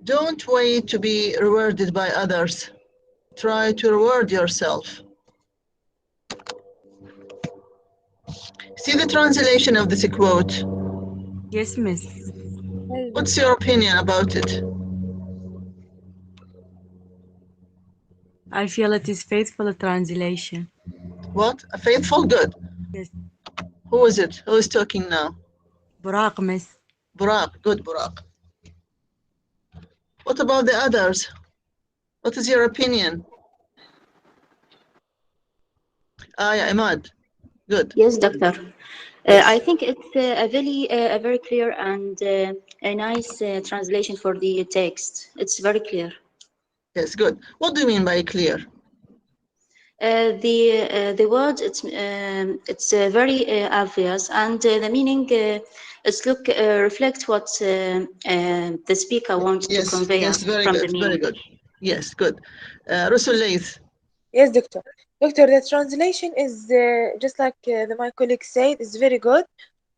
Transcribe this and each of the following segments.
Don't wait to be rewarded by others. Try to reward yourself. See the translation of this quote. Yes, miss. Yes, What's your opinion about it? I feel it is faithful translation. What? A faithful? Good. Yes. Who is it? Who is talking now? Buraq, miss. Burak. Good, Burak. What about the others? What is your opinion? Yeah, Ahmad. Good. Yes, doctor. I Yes. think it's a very clear and a nice translation for the text. It's very clear. Yes, good. What do you mean by clear? The word it's very obvious, and the meaning it's look reflect what the speaker wants to Yes, convey yes, us very from the good, very meaning. good. Yes, good. Rusul Laith. yes, doctor. Doctor, the translation is just like my colleague said, is very good,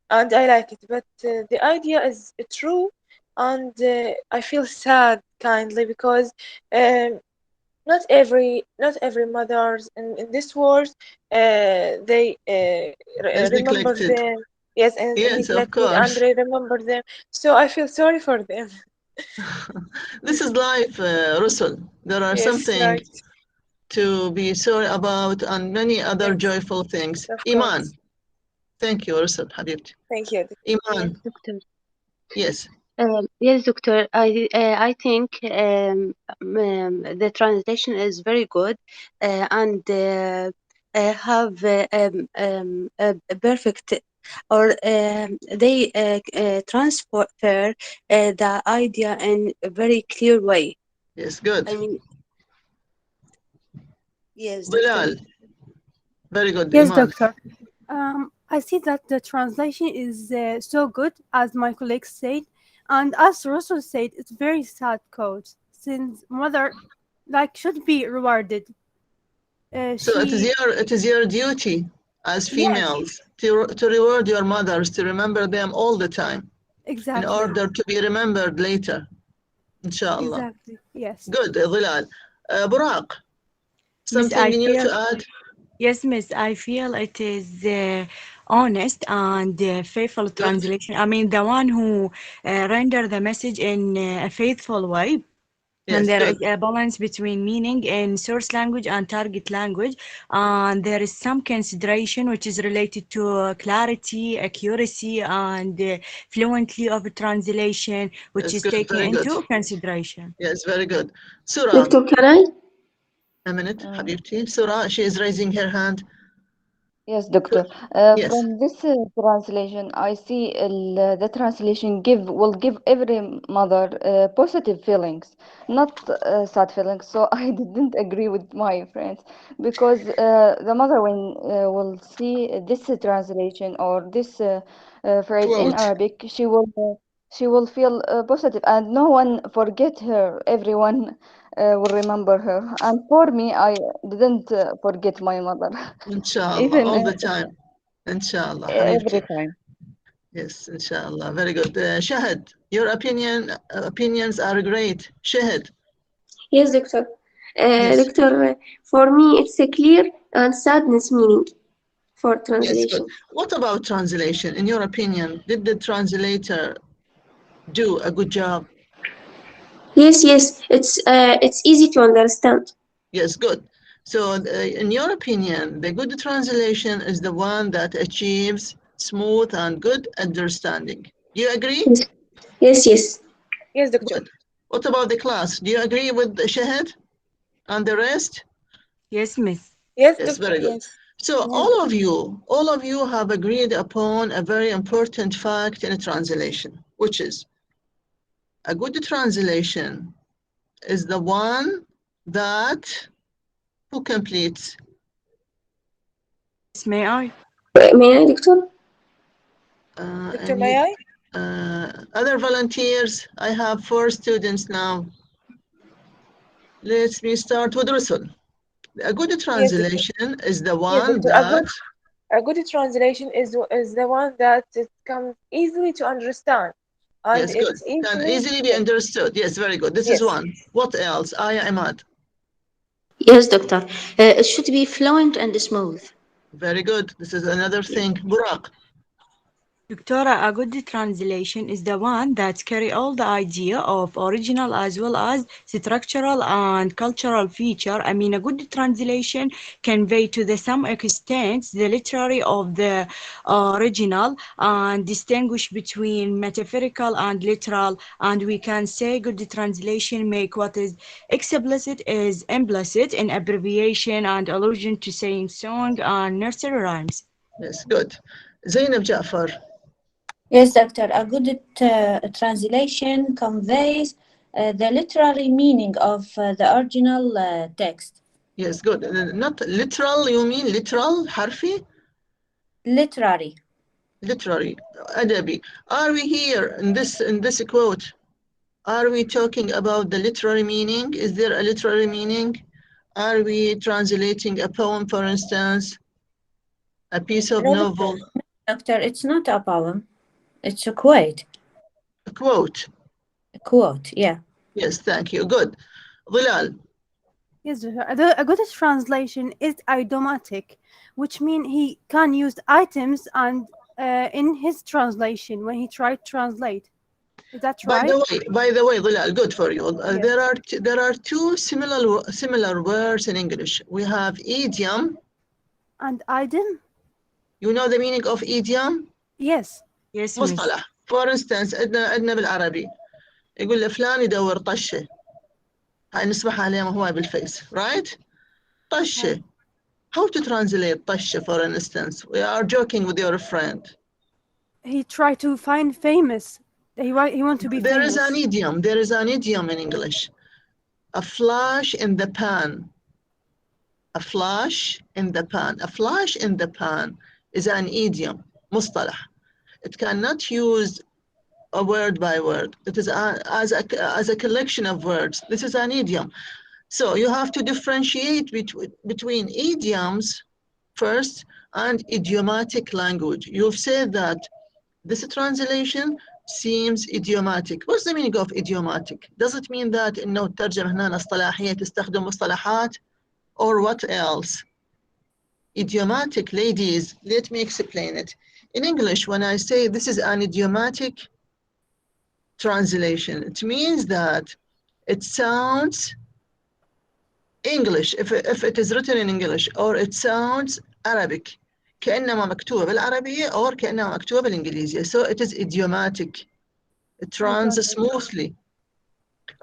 and I like it. But the idea is true, and I feel sad kindly because um, not every mothers in this world they Is remember neglected. them. Yes, and Yes, of neglected and course. remember them. So I feel sorry for them. This is life, Rusul. There are Yes, something right. to be sorry about and many other Yes, joyful things. of course. Iman. Thank you, Rusul, Habibti. Thank you. Yes, Iman. doctor. Yes. Yes, doctor. I think the translation is very good and have a perfect or they transfer the idea in a very clear way. Yes, good. I mean, yes, doctor. Bilal. Very good, Yes, Iman. doctor. I see that the translation is so good, as my colleagues said, and as Russell said, it's very sad quote, since mother like should be rewarded. So She it is your duty as yes, females to reward your mothers, to remember them all the time in exactly, order to be remembered later, inshallah. exactly, yes. Good, Bilal. Buraq, Miss, something I new feel, to add? yes, miss, I feel it is honest and faithful Good. translation. I mean, the one who render the message in a faithful way. And Yes, there is good. a balance between meaning in source language and target language. And there is some consideration which is related to clarity, accuracy, and fluently of translation, which Yes, is good. taken Very good. into consideration. Yes, very good. Surah, Doctor, can I? a minute, Uh, Habibti. Surah, she is raising her hand. yes, doctor. Yes, From this translation, I see the translation will give every mother positive feelings, not sad feelings. So I didn't agree with my friends because the mother when will see this translation or this phrase in quote. Arabic, she will feel positive, and no one forget her. Everyone will remember her. And for me, I didn't forget my mother. Inshallah, Even all the time. Inshallah, every Habibti. time. Yes, inshallah. Very good. Shahid, your opinions are great. Shahid, Yes, doctor. yes, Doctor, for me, it's a clear and sadness meaning for yes, good. translation. What about translation? In your opinion, did the translator do a good job? Yes, yes, it's easy to understand. Yes, good. So, in your opinion, the good translation is the one that achieves smooth and good understanding. Do you agree? Yes, yes, yes. Yes, doctor. Good. What about the class? Do you agree with Shahid and the rest? Yes, miss. Yes, Yes, doctor. very good. Yes. So Yes, doctor. all of you have agreed upon a very important fact in a translation, which is a good translation is the one that who completes. Yes, may I? May I, doctor? Doctor, may Any I? other volunteers? I have 4 students now. Let me start with Rusul. A good Yes, doctor. translation is the Yes, one doctor. that A good translation is the one that it comes easily to understand. and Yes, good. it's Can easily easily be understood. Yes, very good. This is yes. one. What else? Aya Imad. Yes, doctor. It should be fluent and smooth. Very good. This is another thing. Buraq. Doctora, a good translation is the one that carry all the idea of original as well as structural and cultural feature. I mean, a good translation convey to the some extent the literary of the original and distinguish between metaphorical and literal. And we can say good translation make what is explicit is implicit in abbreviation and allusion to saying song and nursery rhymes. Yes, good. Zainab Jafar. Yes, doctor. A good translation conveys the literary meaning of the original text. Yes, good. Not literal, you mean literal, harfi? Literary. Literary, adabi. Are we here in this quote? Are we talking about the literary meaning? Is there a literary meaning? Are we translating a poem, for instance, a piece of No, novel, Doctor, it's not a poem. It's a quote. a quote? A quote, yeah. Yes, thank you. Good. Dhilal. Yes, a good translation is idiomatic, which means he can use items and in his translation when he tried to translate. Is that right? By the way, Dhilal, good for you. Yes. There are two similar words in English. We have idiom. And item? You know the meaning of idiom? Yes. Yes, miss. مصطلح. For instance, عندنا بالعربي يقول له فلان يدور طشة. هاي نسمعها عليها هو بالفيس, right? طشة. How to translate طشة, for instance? We are joking with your friend. He tried to find famous. He want to be There famous. is an idiom. There is an idiom in English. A flash in the pan. A flash in the pan. A flash in the pan is an idiom. مصطلح. It cannot use a word by word. It is as a collection of words. This is an idiom. So you have to differentiate between idioms first and idiomatic language. You've said that this translation seems idiomatic. What's the meaning of idiomatic? Does it mean that إنه الترجمة هنا اصطلاحية تستخدم مصطلحات or what else? Idiomatic, ladies, let me explain it. In English, when I say this is an idiomatic translation, it means that it sounds English if it is written in English, or it sounds Arabic كأنما مكتوبة بالعربية or كأنما مكتوبة بالإنجليزية. So it is idiomatic. It runs smoothly.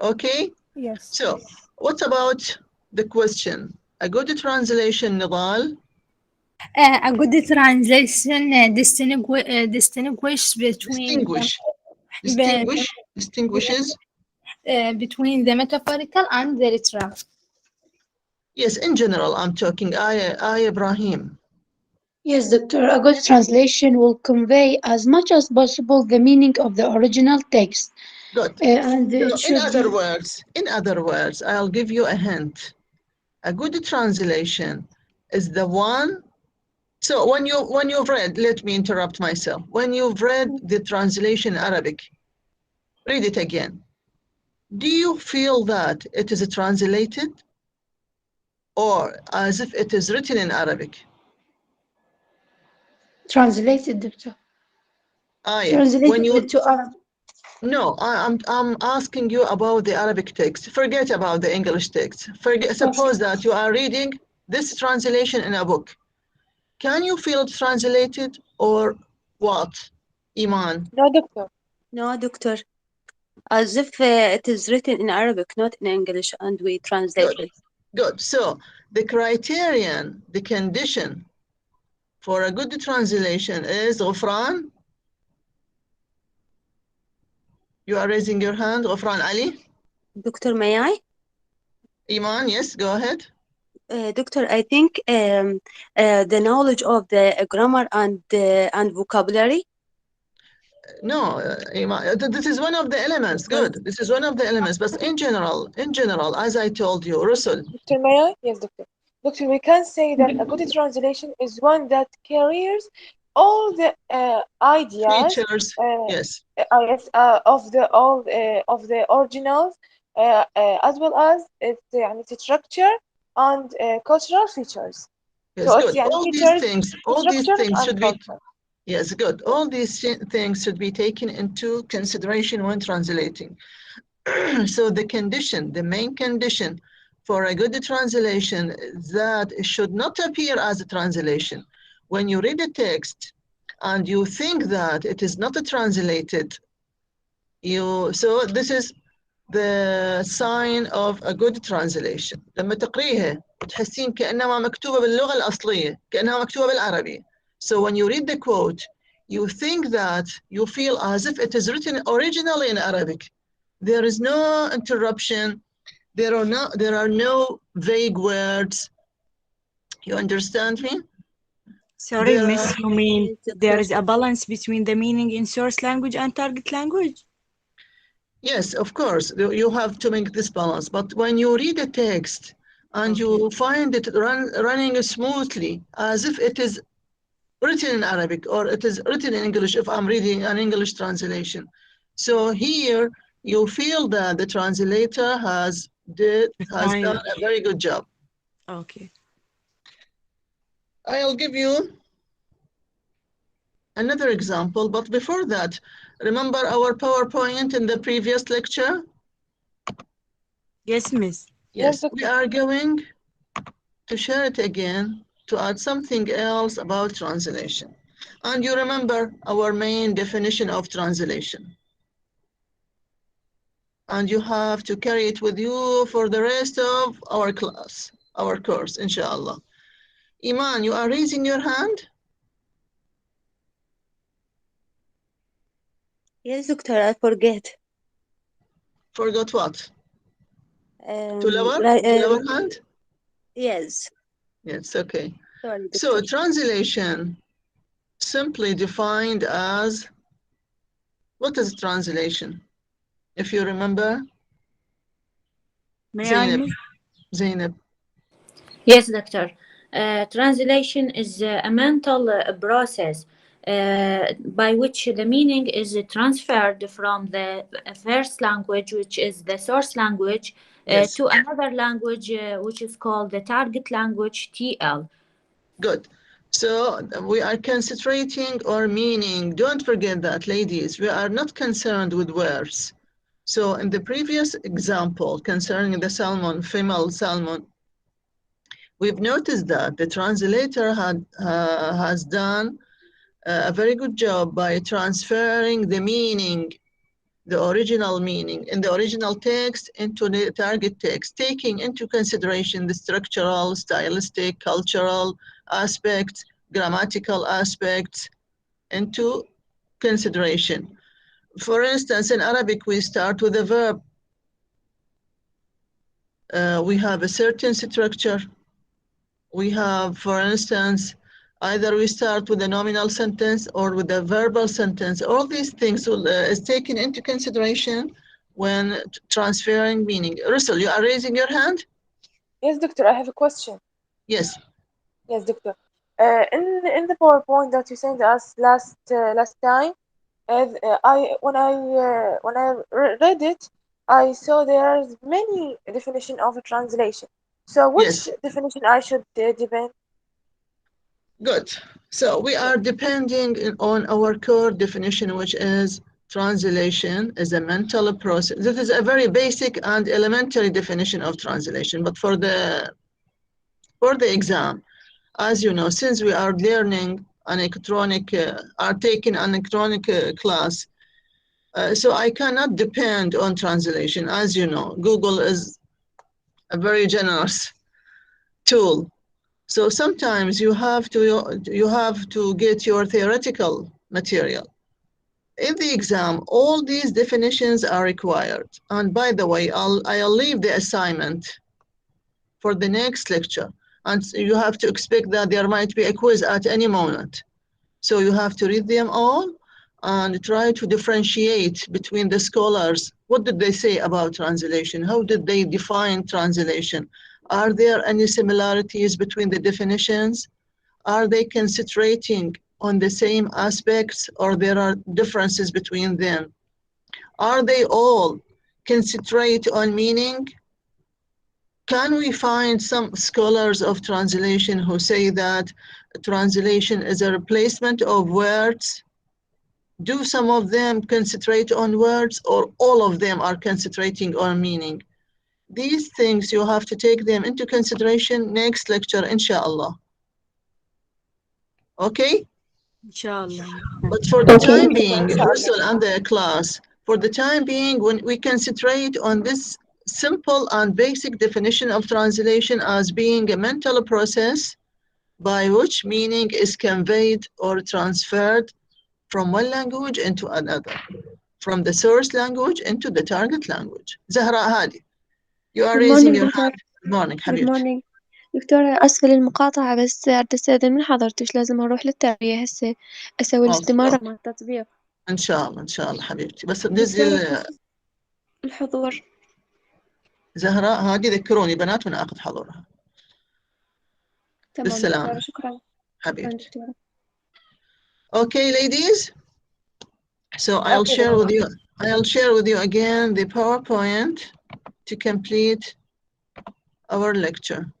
Okay? Yes. So what about the question? A good translation, Nidal? A good translation distinguish between Distinguishes? between the metaphorical and the literal. Yes, in general, I'm talking. Aya Ibrahim. Yes, doctor. A good translation will convey as much as possible the meaning of the original text. Good. And So it should in other words, I'll give you a hint. A good translation is the one. So when you've read, let me interrupt myself. When you've read the translation Arabic, read it again. Do you feel that it is translated or as if it is written in Arabic? translated, doctor. Aya, Translated into Arabic. No, I'm asking you about the Arabic text. Forget about the English text. Suppose that you are reading this translation in a book. Can you feel it translated or what, Iman? No, doctor. No, doctor. As if it is written in Arabic, not in English, and we translate Good, it. good. So the criterion, the condition for a good translation is Ghufran. You are raising your hand, Ghufran Ali. Doctor, may I? Iman, yes, go ahead. Doctor, I think the knowledge of the grammar and vocabulary. No, Iman, this is one of the elements. Good. This is one of the elements. But in general, as I told you, Rusul, Doctor, may I? Yes, doctor. Doctor, we can say that a good translation is one that carries all the ideas Features, yes. yes, of the all of the originals as well as its يعني structure and cultural features. Yes, So it's good. يعني features All these structure things and should be, culture. yes, good. All these things should be taken into consideration when translating. So the main condition for a good translation is that it should not appear as a translation. When you read a text and you think that it is not translated, so this is the sign of a good translation. لما تقريها تحسين كأنها مكتوبة باللغة الأصلية، كأنها مكتوبة بالعربي. So when you read the quote, you think that you feel as if it is written originally in Arabic. There is no interruption. There are no vague words. You understand me? Sorry, There Miss, are, you mean Yes, there doctor. is a balance between the meaning in source language and target language? yes, of course, you have to make this balance. But when you read a text and Okay. you find it running smoothly, as if it is written in Arabic or it is written in English, if I'm reading an English translation. So here you feel that the translator has done Fine. a very good job. Okay. I'll give you another example, but before that, remember our PowerPoint in the previous lecture? Yes, Miss. Yes, Yes, we doctor. are going to share it again to add something else about translation. And you remember our main definition of translation. And you have to carry it with you for the rest of our class, our course, inshallah. Iman, you are raising your hand? Yes, doctor, I forget. Forgot what? To Um, lower? right, To lower hand? yes. Yes, okay. Sorry, So doctor. translation, simply defined as, what is translation? If you remember, May I, Zainab, Miss? Zainab. Yes, doctor. Translation is a mental process by which the meaning is transferred from the first language, which is the source language, Yes, to another language, which is called the target language, TL. good. So we are concentrating on meaning. Don't forget that, ladies, we are not concerned with words. So in the previous example concerning the salmon, female salmon, we've noticed that the translator has done a very good job by transferring the meaning, the original meaning in the original text into the target text, taking into consideration the structural, stylistic, cultural aspects, grammatical aspects into consideration. For instance, in Arabic, we start with a verb. We have a certain structure. We have, for instance, either we start with a nominal sentence or with a verbal sentence. All these things is taken into consideration when transferring meaning. Russell, you are raising your hand? Yes, doctor. I have a question. Yes, Yes, doctor. In the PowerPoint that you sent us last time, I when I read it, I saw there's many definition of a translation. So which yes, definition I should depend? good. So we are depending on our core definition, which is translation is a mental process. This is a very basic and elementary definition of translation, but for the exam, as you know, since we are learning an electronic, are taking an electronic class, so I cannot depend on translation. As you know, Google is a very generous tool. So sometimes you have to get your theoretical material. In the exam, all these definitions are required. And by the way, I'll leave the assignment for the next lecture. And you have to expect that there might be a quiz at any moment. So you have to read them all and try to differentiate between the scholars. What did they say about translation? How did they define translation? Are there any similarities between the definitions? Are they concentrating on the same aspects or there are differences between them? Are they all concentrate on meaning? Can we find some scholars of translation who say that translation is a replacement of words? Do some of them concentrate on words or all of them are concentrating on meaning? These things, you have to take them into consideration next lecture, inshallah. Okay? Inshallah. But for the Okay. time being, Russell and the class, for the time being, when we concentrate on this simple and basic definition of translation as being a mental process by which meaning is conveyed or transferred from one language into another, from the source language into the target language. Zahra Hadi, you are Good raising morning your دكتور. hand. Good morning, Good حبيبتي. morning. دكتورة أسفة للمقاطعة بس بدي أستأذن من حضرتك لازم أروح للتربية هسه أسوي الاستمارة مع التطبيق. إن شاء الله إن شاء الله حبيبتي. بس دكتورة نزل الحضور. زهراء هادي ذكروني بنات وناخذ حضورها. تمام بالسلامة دكتورة شكرا. حبيبتي. دكتورة. Okay, ladies. So I'll Okay, share with doctor. you. I'll share with you again the PowerPoint to complete our lecture.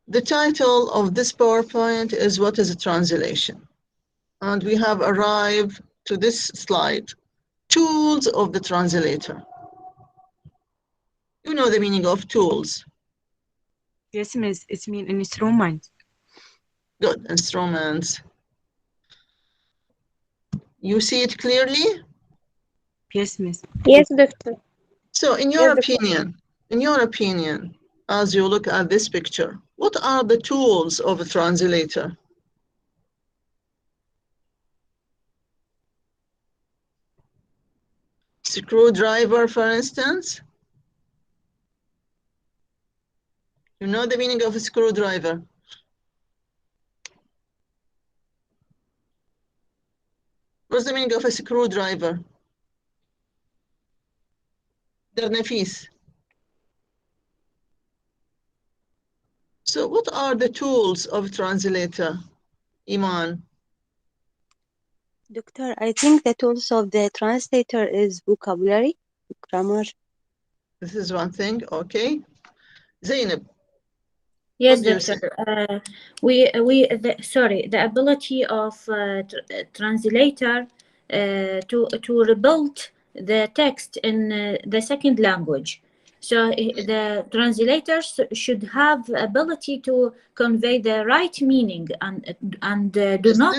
The title of this PowerPoint is What is a Translation? And we have arrived to this slide, Tools of the Translator. You know the meaning of tools. Yes, miss. It means instrument. Good, instruments. You see it clearly? Yes, miss. Yes, doctor. So in Yes, your doctor. opinion, as you look at this picture, what are the tools of a translator? Screwdriver, for instance. You know the meaning of a screwdriver? What's the meaning of a screwdriver? Nafis. So what are the tools of a translator, Iman? Doctor, I think the tools of the translator is vocabulary, grammar. This is one thing, okay. Zainab. Yes, what do you doctor. say? Sorry, the ability of translator to rebuild the text in the second language. So the translators should have ability to convey the right meaning and do Yes, not.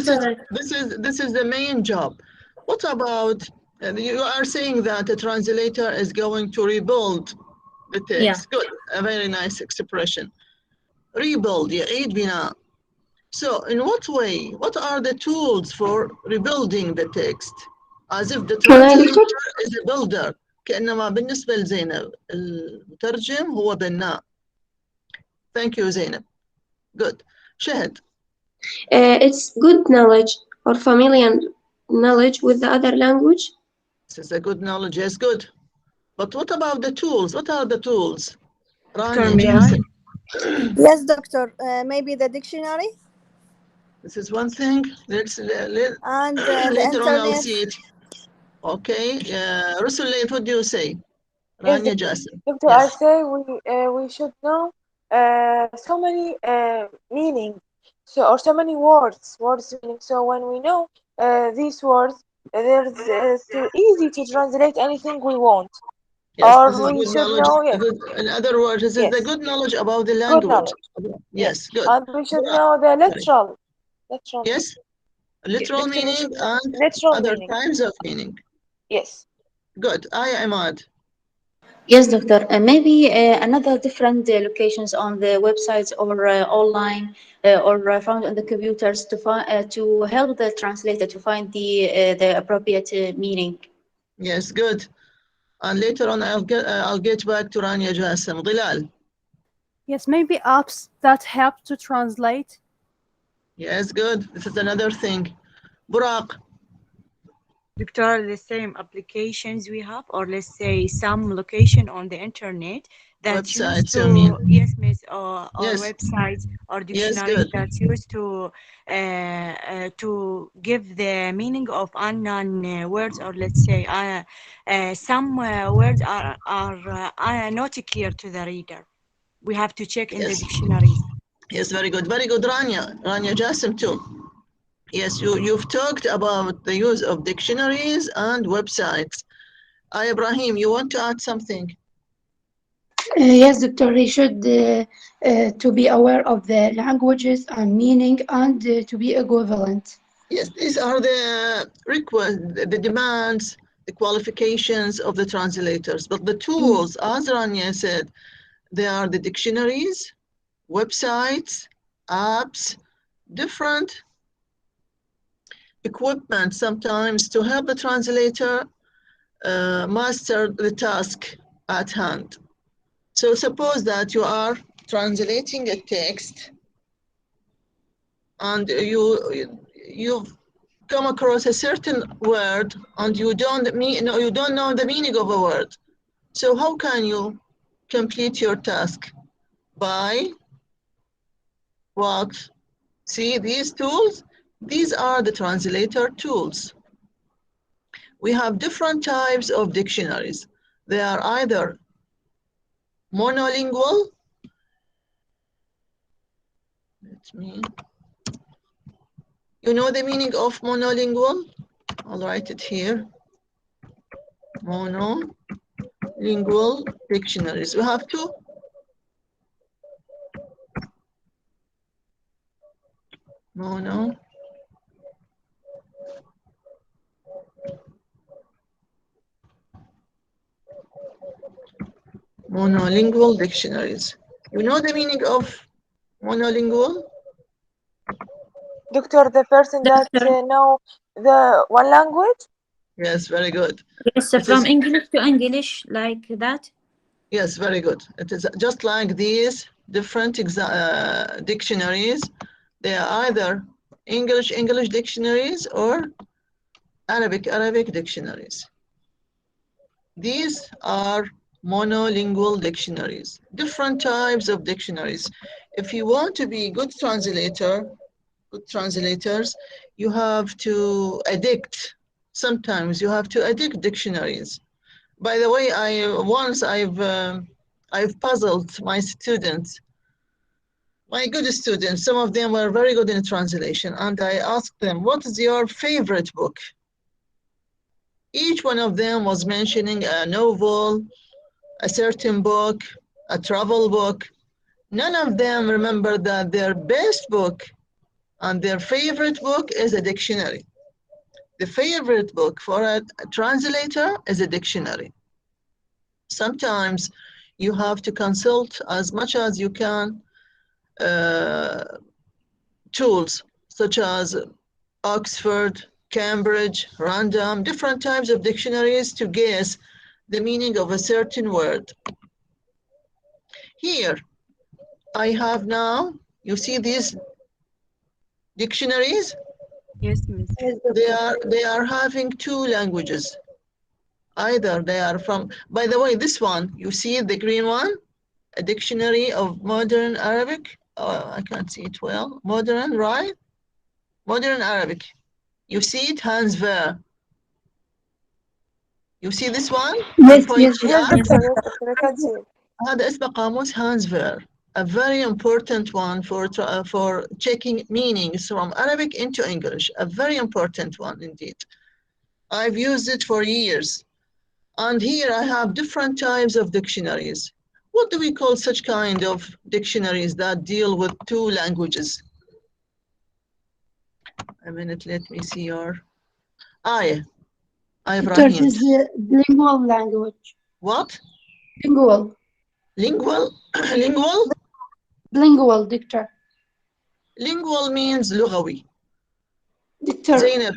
This is the main job. What about you are saying that a translator is going to rebuild the text? Yeah. Good, a very nice expression. Rebuild, يعيد بناء. So in what way? What are the tools for rebuilding the text? As if the translator is a builder. كأنما بالنسبة لزينب المترجم هو بناء. Thank you, Zainab. Good. Shahid. It's good knowledge or familiar knowledge with the other language. This is a good knowledge. Yes, good. But what about the tools? What are the tools? Doctor, may I? Yes, doctor. Maybe the dictionary This is one thing. Let's and the later on I'll internet. see it. Okay. Rusulayt, what do you say? Yes, Rania Jasim. doctor. I say we should know so many meaning, so many words meaning. So when we know these words, there's it's too easy to translate anything we want. Yes, Or this is we good should knowledge. know, yes, In other words, this is the yes, good knowledge about the good language. knowledge. Yes, good. And we should know the literal Yes, literal meaning definition, and literal other meaning. kinds of meaning. Yes. Good. Aya Imad. Yes, doctor. Maybe another different locations on the websites or online or found on the computers to help the translator to find the appropriate meaning. Yes, good. And later on, I'll get back to Rania Jasim. Dilal. Yes, maybe apps that help to translate. Yes, good. This is another thing. Buraq. Doctor, the same applications we have, or let's say some location on the internet that used Websites, you mean? to, yes, miss, or Yes. websites or Yes, dictionaries good. that used to give the meaning of unknown words, or let's say some words are not clear to the reader. We have to check in the Yes. dictionaries. Yes, very good. Very good, Rania. Rania Jassim too. Yes, you've talked about the use of dictionaries and websites. Ibrahim, you want to add something? Yes, doctor, he should to be aware of the languages and meaning and to be equivalent. Yes, these are the request, the demands, the qualifications of the translators. But the tools, as Rania said, they are the dictionaries, websites, apps, different equipment sometimes to help the translator master the task at hand. So suppose that you are translating a text and you've come across a certain word and you don't know the meaning of a word. So how can you complete your task? By what? See these tools? These are the translator tools. We have different types of dictionaries. They are either monolingual. You know the meaning of monolingual? I'll write it here. Monolingual dictionaries. We have two. Monolingual dictionaries. You know the meaning of monolingual? Doctor, the person that Doctor, know the one language? Yes, very good. yes, It from is, English to English, like that. yes, very good. It is just like these different dictionaries. They are either English dictionaries or Arabic dictionaries. These are monolingual dictionaries, different types of dictionaries. If you want to be good translators, you have to addict. Sometimes you have to addict dictionaries. By the way, I've puzzled my students, my good students. Some of them were very good in translation, and I asked them, "What is your favorite book?" Each one of them was mentioning a novel, a certain book, a travel book. None of them remember that their best book and their favorite book is a dictionary. The favorite book for a translator is a dictionary. Sometimes you have to consult as much as you can tools such as Oxford, Cambridge, Random, different types of dictionaries to guess the meaning of a certain word. Here, I have now, you see these dictionaries? Yes, miss. They are having two languages. Either they are from, by the way, this one, you see the green one? A dictionary of modern Arabic. Oh, I can't see it well. Modern, right? Modern Arabic. You see it, Hans Ver. You see this one? I'm Yes, pointing yes, Yes, up. doctor, yes, doctor, I can see it. هذا اسمه قاموس هانز فير. A very important one for checking meanings from Arabic into English. A very important one indeed. I've used it for years. And here I have different types of dictionaries. What do we call such kind of dictionaries that deal with two languages? A minute, let me see your... yeah. doctor, Ibrahim. this is the lingual language. What? Lingual. Lingual? Lingual? Lingual, doctor. Lingual means لغوي. Doctor. Zainab.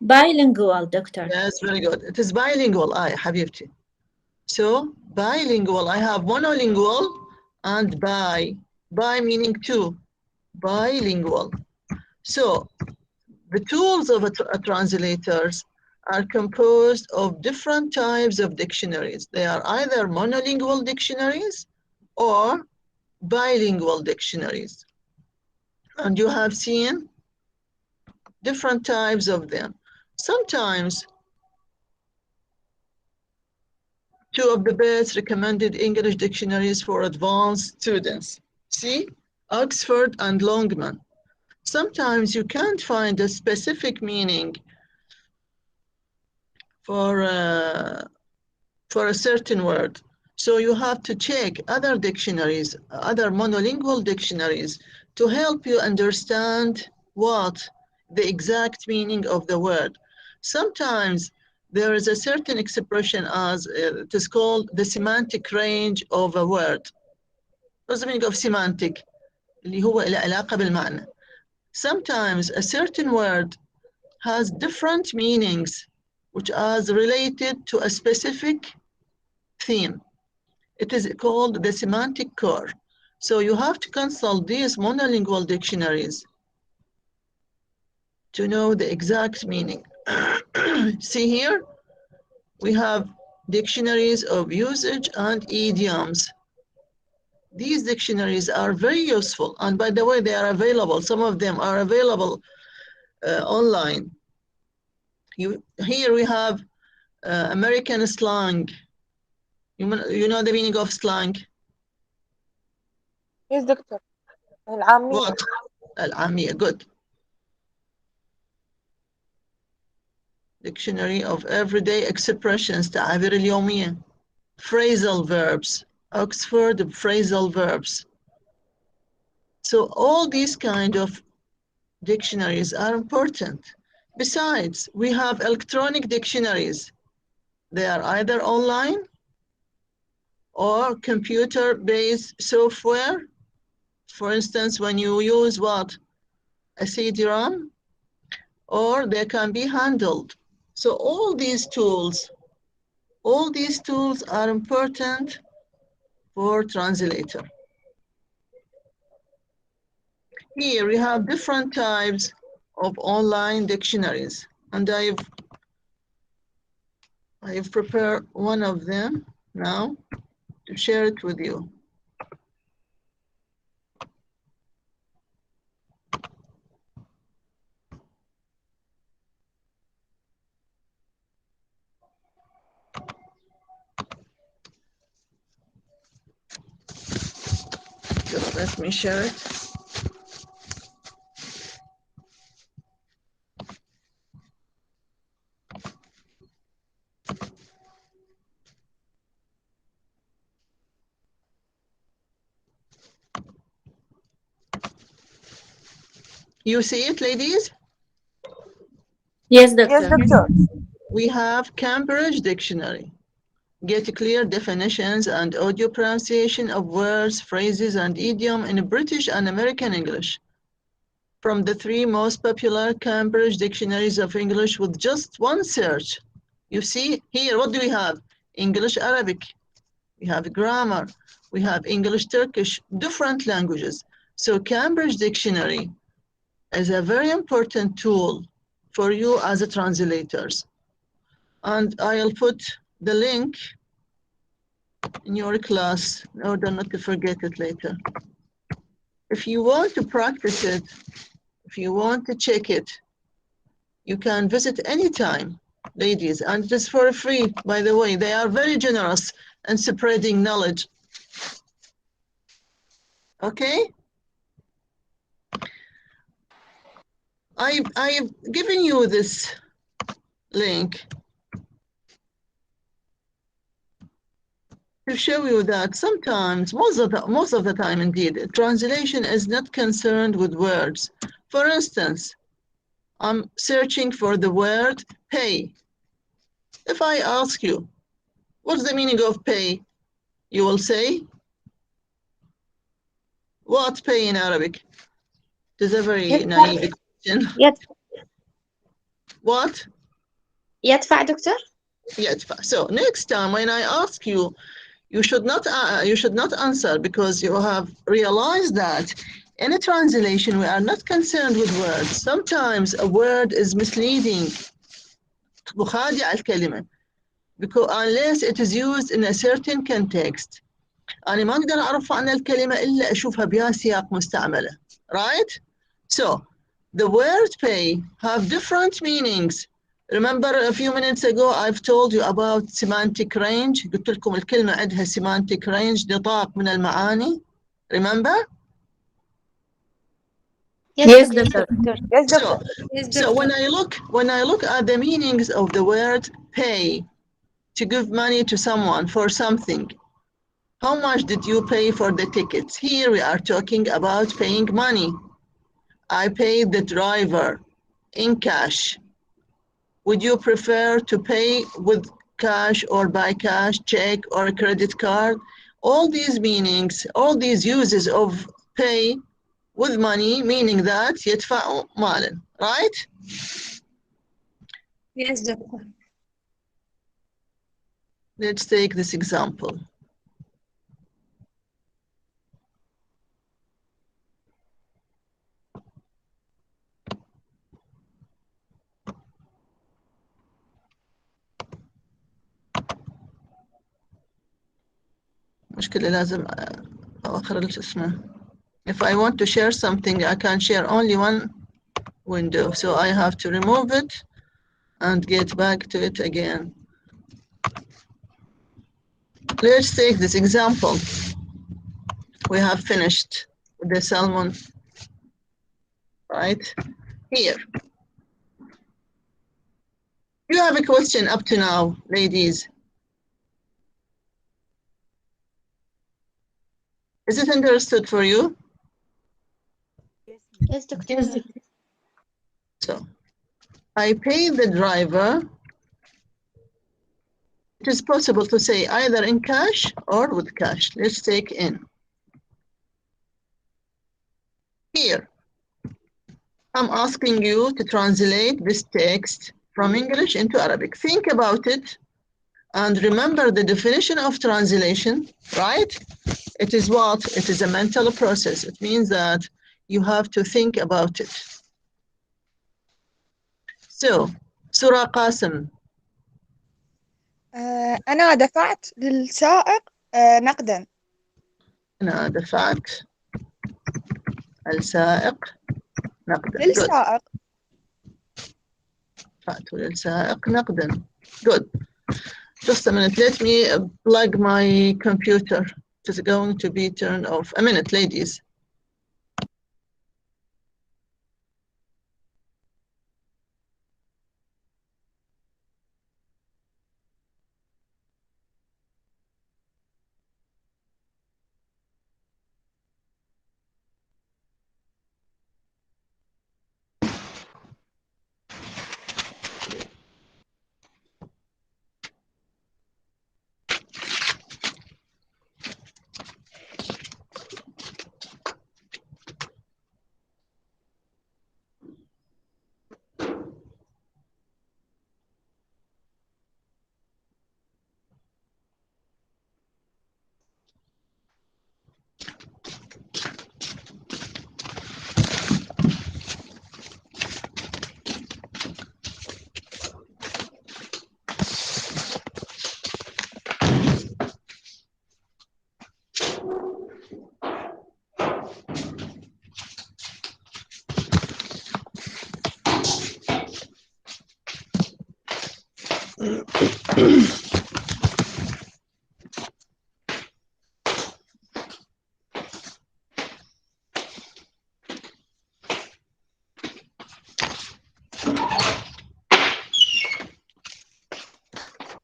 Bilingual, doctor. Yes, very good. It is bilingual, حبيبتي. So, bilingual, I have monolingual and bi. Bi meaning two. Bilingual. So, The tools of translators are composed of different types of dictionaries. They are either monolingual dictionaries or bilingual dictionaries. And you have seen different types of them. Sometimes two of the best recommended English dictionaries for advanced students. See, Oxford and Longman. Sometimes you can't find a specific meaning for a certain word. So you have to check other dictionaries, other monolingual dictionaries, to help you understand what the exact meaning of the word. Sometimes there is a certain expression as it is called the semantic range of a word. What's the meaning of semantic? اللي هو العلاقة بالمعنى. Sometimes a certain word has different meanings which are related to a specific theme. It is called the semantic core. So you have to consult these monolingual dictionaries to know the exact meaning. See here, we have dictionaries of usage and idioms. These dictionaries are very useful. And by the way, they are available. Some of them are available online. Here we have American slang. You know the meaning of slang? Yes, doctor. العامية. What? العامية, good. Dictionary of everyday expressions, تعابير اليومية. Phrasal verbs, Oxford phrasal verbs. So all these kind of dictionaries are important. Besides, we have electronic dictionaries. They are either online or computer-based software. For instance, when you use what? A CD-ROM, or they can be handled. So all these tools are important for translator. Here we have different types of online dictionaries, and I've prepared one of them now to share it with you. Just let me share it. You see it, ladies? Yes, doctor. Yes, doctor. We have Cambridge Dictionary. Get clear definitions and audio pronunciation of words, phrases, and idiom in British and American English. From the 3 most popular Cambridge dictionaries of English with just one search. You see here, what do we have? English Arabic. We have grammar. We have English Turkish, different languages. So Cambridge Dictionary is a very important tool for you as a translators. And I'll put the link in your class in order not to forget it later. If you want to practice it, if you want to check it, you can visit anytime, ladies, and it is for free, by the way. They are very generous in spreading knowledge. Okay? I've given you this link to show you that sometimes, most of the time indeed, translation is not concerned with words. For instance, I'm searching for the word pay. If I ask you, what's the meaning of pay? You will say, what pay in Arabic? It is a very naive question. What? يدفع دكتور؟ يدفع. So next time when I ask you, you should not answer because you have realized that In a translation, we are not concerned with words. Sometimes a word is misleading. مخادع الكلمة. Because unless it is used in a certain context. أنا ما أقدر أعرف عن الكلمة إلا أشوفها بها سياق مستعملة. Right? So, the word pay have different meanings. Remember a few minutes ago I've told you about semantic range. قلت لكم الكلمة عندها semantic range نطاق من المعاني. Remember? Yes, doctor. Yes, doctor. So when I look at the meanings of the word pay, to give money to someone for something, how much did you pay for the tickets? Here we are talking about paying money. I paid the driver in cash. Would you prefer to pay with cash or by cash, check or a credit card? All these meanings, all these uses of pay with money, meaning that يدفع مالا, right? Yes, doctor. Let's take this example. مشكلة لازم أؤخر اسمه. If I want to share something, I can share only one window, so I have to remove it and get back to it again. Let's take this example. We have finished with the salmon, right? Here. You have a question up to now, ladies. Is it understood for you? Yes, doctor. So, I pay the driver. It is possible to say either in cash or with cash. Let's take in. Here, I'm asking you to translate this text from English into Arabic. Think about it and remember the definition of translation, right? It is what? It is a mental process. It means that you have to think about it. So, Surah Qasim. أنا دفعت للسائق نقدا. أنا دفعت السائق نقدا. للسائق. دفعت للسائق نقدا. Good. Just a minute. Let me plug my computer. It is going to be turned off. A minute, ladies.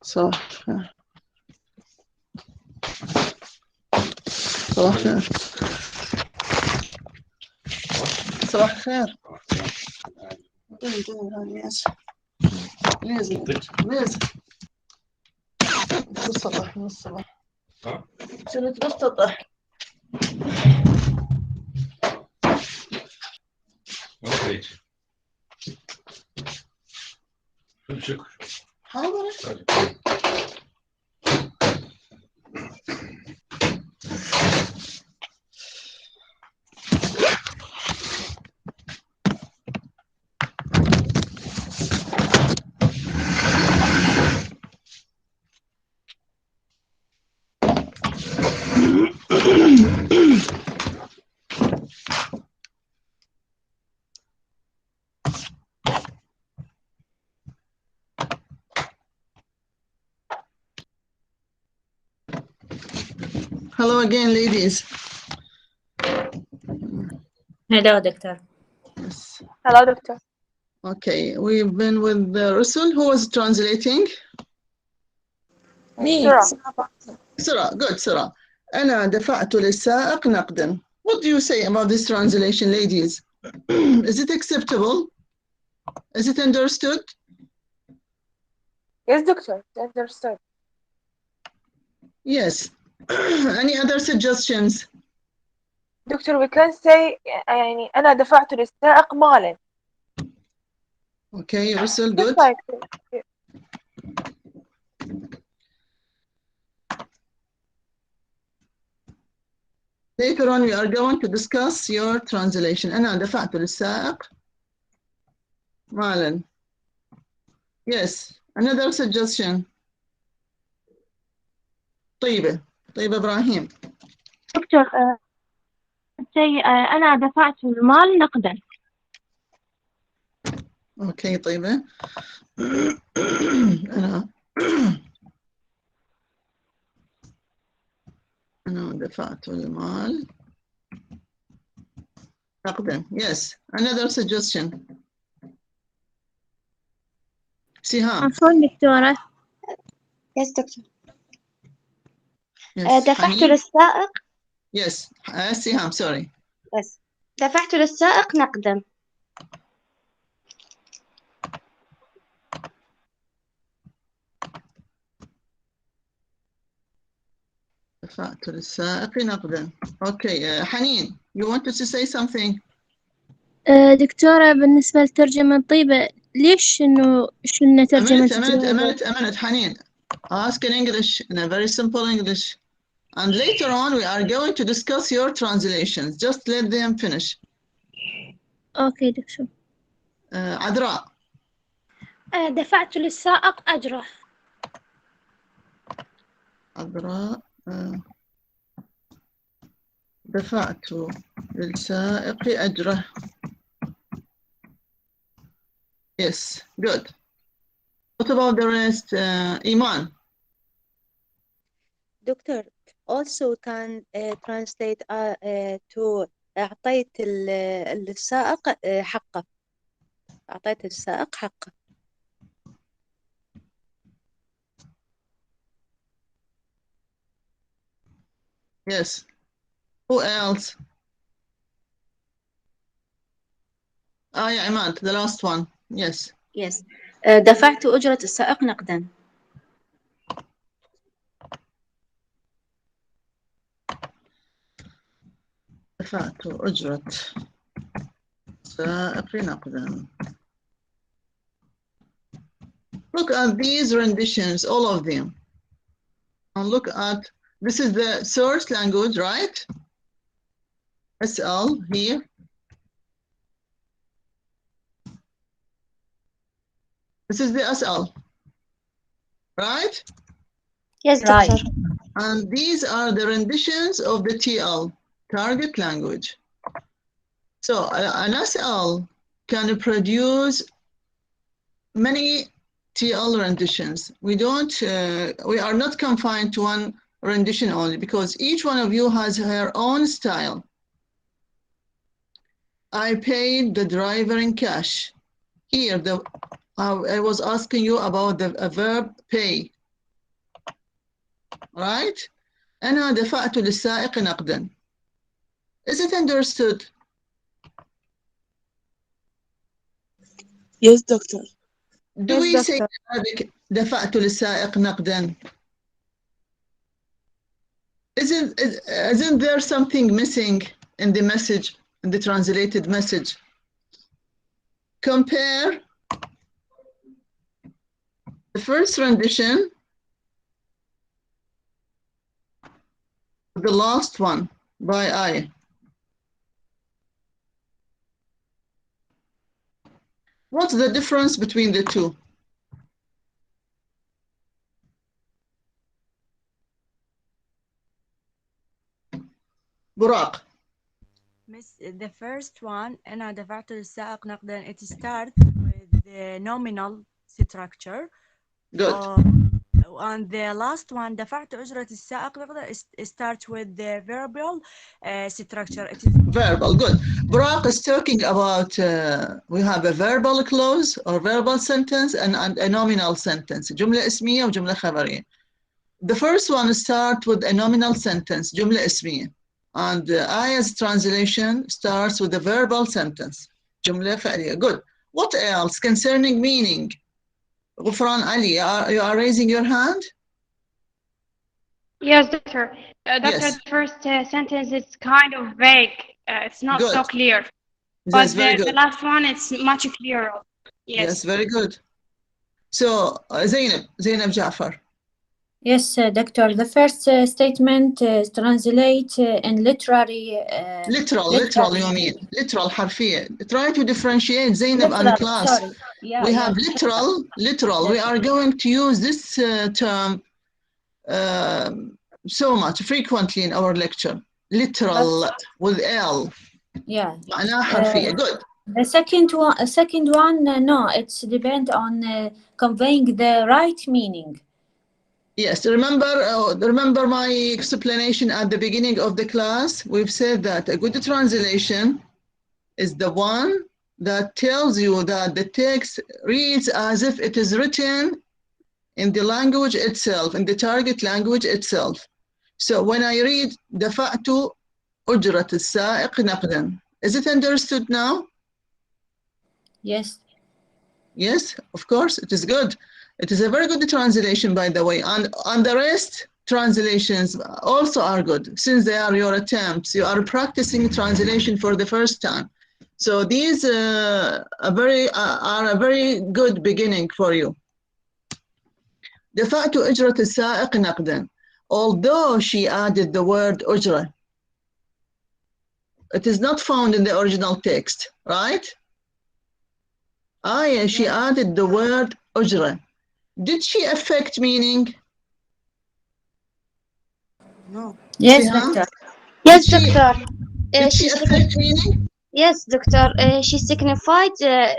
صباح الخير. صباح الخير. صباح الخير. نازل نازل بالسطح من الصباح. شنو بالسطح. شكرا. حاضر. Hello again, ladies. Hello, doctor. Yes. Hello, doctor. Okay, we've been with Rusul. Who was translating? Me. سرى. Good, سرى. أنا دفعت للسائق نقدا. What do you say about this translation, ladies? Is it acceptable? Is it understood? Yes, doctor. Understood. Yes. Any other suggestions? Doctor, we can say يعني أنا دفعت للسائق مالا. Okay, Russell, Just good. like Later on, we are going to discuss your translation. أنا دفعت للسائق مالا. Yes. Another suggestion. طيبة إبراهيم. دكتور أنا دفعت المال نقدا. Okay, طيبة. أنا دفعت المال نقدا. Yes. Another suggestion. سهام. عفوا دكتورة. Yes, doctor. Yes. دفعت حنين. للسائق. Yes. سهام, sorry. Yes. دفعت للسائق نقدا. دفعت للسائق نقدا. Okay, حنين, you wanted to say something? دكتورة بالنسبة لترجمة طيبة ليش إنه شلنا ترجمة أمنت حنين. Ask in English, in a very simple English. And later on, we are going to discuss your translations. Just let them finish. أوكي دكتور. عذراء. دفعت للسائق أجره. عذراء دفعت للسائق أجره. Yes, good. What about the rest? Iman? Doctor, also can translate to أعطيت السائق حقه. أعطيت السائق حقه. Yes. Who else? Yeah, Iman, the last one. Yes. Yes. دفعت أجرة السائق نقدا. دفعت أجرة السائق نقدا. Look at these renditions, all of them. And look at, this is the source language, right? SL here. This is the SL, right? Yes, doctor. And these are the renditions of the TL, target language. So an SL can produce many TL renditions. We are not confined to one rendition only, because each one of you has her own style. I paid the driver in cash. Here, I was asking you about the verb pay, right? أنا دفعت للسائق نقدا. Is it understood? Yes, doctor. Do we say in Arabic دفعت للسائق نقدا? Isn't there something missing in the message, in the translated message? Compare the first rendition with the last one by I. What's the difference between the two? Burak. Miss, the first one, أنا دفعت للسائق نقدا, it starts with the nominal structure. Good. And the last one, دفعت أجرة السائق نقدر start with the verbal structure. It is verbal. Good. Burak is talking about we have a verbal clause or verbal sentence and a nominal sentence. جملة اسمية وجملة خبرية. The first one start with a nominal sentence, جملة اسمية. And Aya's translation starts with a verbal sentence, جملة فعلية. Good. What else concerning meaning? Ghufran Ali, you are raising your hand? Yes, doctor. Doctor, Yes. the first sentence is kind of vague. It's not so Good. clear. That's But very the good. last one, it's much clearer. Yes, Yes. very good. So, Zainab Jafar. Yes, doctor. The first statement translate in literary. Literal you mean. Literal حرفية. Try to differentiate Zainab and Literal, class. sorry. Yeah, We yeah. have literal. We Literal. are going to use this term so much frequently in our lecture. Literal with L. Yeah. معناها حرفية. Good. The second one, no, it's depend on conveying the right meaning. Yes, remember my explanation at the beginning of the class? We've said that a good translation is the one that tells you that the text reads as if it is written in the language itself, in the target language itself. So when I read دفعت أجرة السائق نقدا, is it understood now? Yes. Yes, of course, it is good. It is a very good translation, by the way. And the rest translations also are good, since they are your attempts. You are practicing translation for the first time. So these are a very good beginning for you. دفعت أجرة السائق نقدا. Although she added the word أجرة, it is not found in the original text, right? She added the word أجرة. Did she affect meaning? No. Yes, Siham? doctor. Yes, Did she doctor. Did she affect meaning? Yes, doctor. She signified the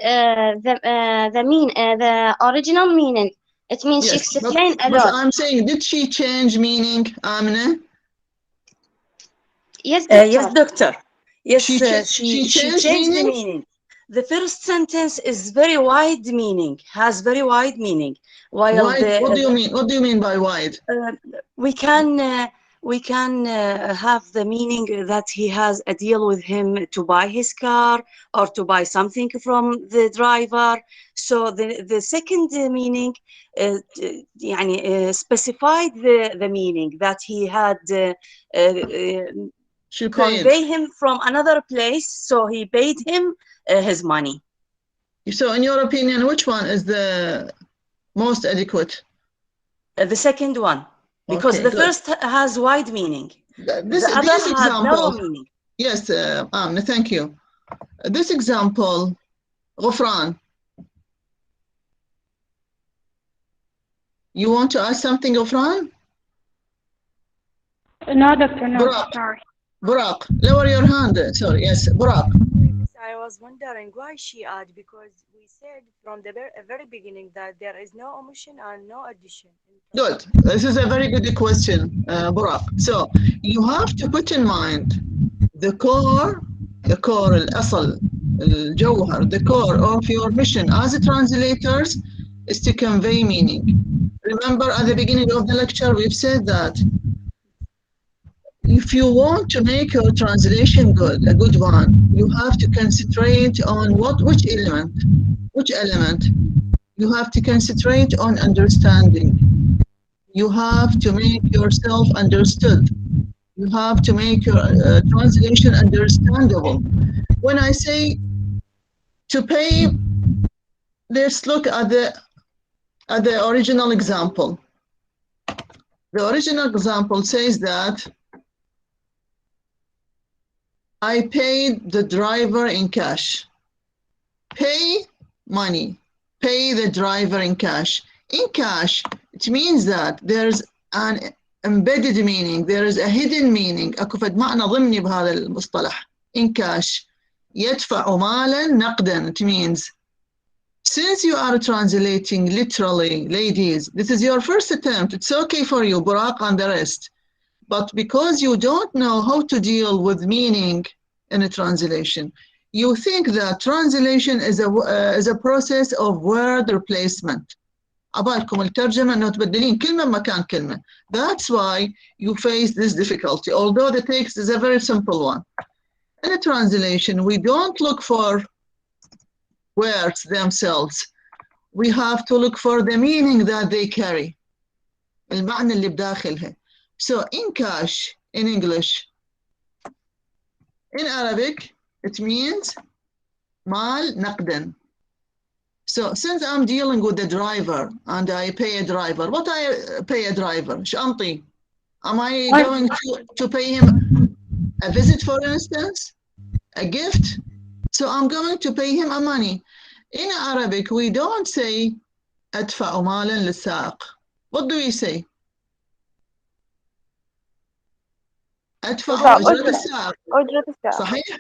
original meaning. It means she Yes, explained a but lot. I'm saying, did she change meaning, Amina? Yes, doctor. Yes, doctor. Yes, She changed changed the meaning? meaning. The first sentence is very wide meaning, has very wide meaning. While Wide? What do you mean? What do you mean by wide? We can have the meaning that he has a deal with him to buy his car or to buy something from the driver. So the second meaning specified the meaning that he had convey him from another place, so he paid him his money. So in your opinion, which one is the most adequate? The second one, because the first has wide meaning. The other has narrow meaning. Yes, Amna, thank you. This example, Ghufran, you want to ask something, Ghufran? No, doctor, no, Burak. sorry. Burak, lower your hand. Sorry, yes, Burak. I was wondering why she add, because we said from the very beginning that there is no omission and no addition. Good. This is a very good question, Burak. So you have to put in mind the core, الأصل, الجوهر, the core of your mission as translators is to convey meaning. Remember at the beginning of the lecture, we've said that if you want to make your translation good, a good one, you have to concentrate on which element? You have to concentrate on understanding. You have to make yourself understood. You have to make your translation understandable. When I say to pay, let's look at the original example. The original example says that I paid the driver in cash. Pay money. Pay the driver in cash. In cash, it means that there's an embedded meaning, there is a hidden meaning. أكو فد معنى ضمني بهذا المصطلح. In cash. يدفع مالا نقدا. It means Since you are translating literally, ladies, this is your first attempt. It's okay for you, Burak and the rest. But because you don't know how to deal with meaning in a translation, you think that translation is a process of word replacement. عبالكم الترجمة إنه تبدلين كلمة مكان كلمة. That's why you face this difficulty, although the text is a very simple one. In a translation, we don't look for words themselves. We have to look for the meaning that they carry. المعنى اللي بداخلها. So in cash, in English, in Arabic, it means مال نقدا. So since I'm dealing with the driver and I pay a driver, what I pay a driver? شو Am I going to pay him a visit, for instance? A gift? So I'm going to pay him a money. In Arabic, we don't say أدفع مالا للسائق. What do we say? أدفع أجرة السائق. صحيح؟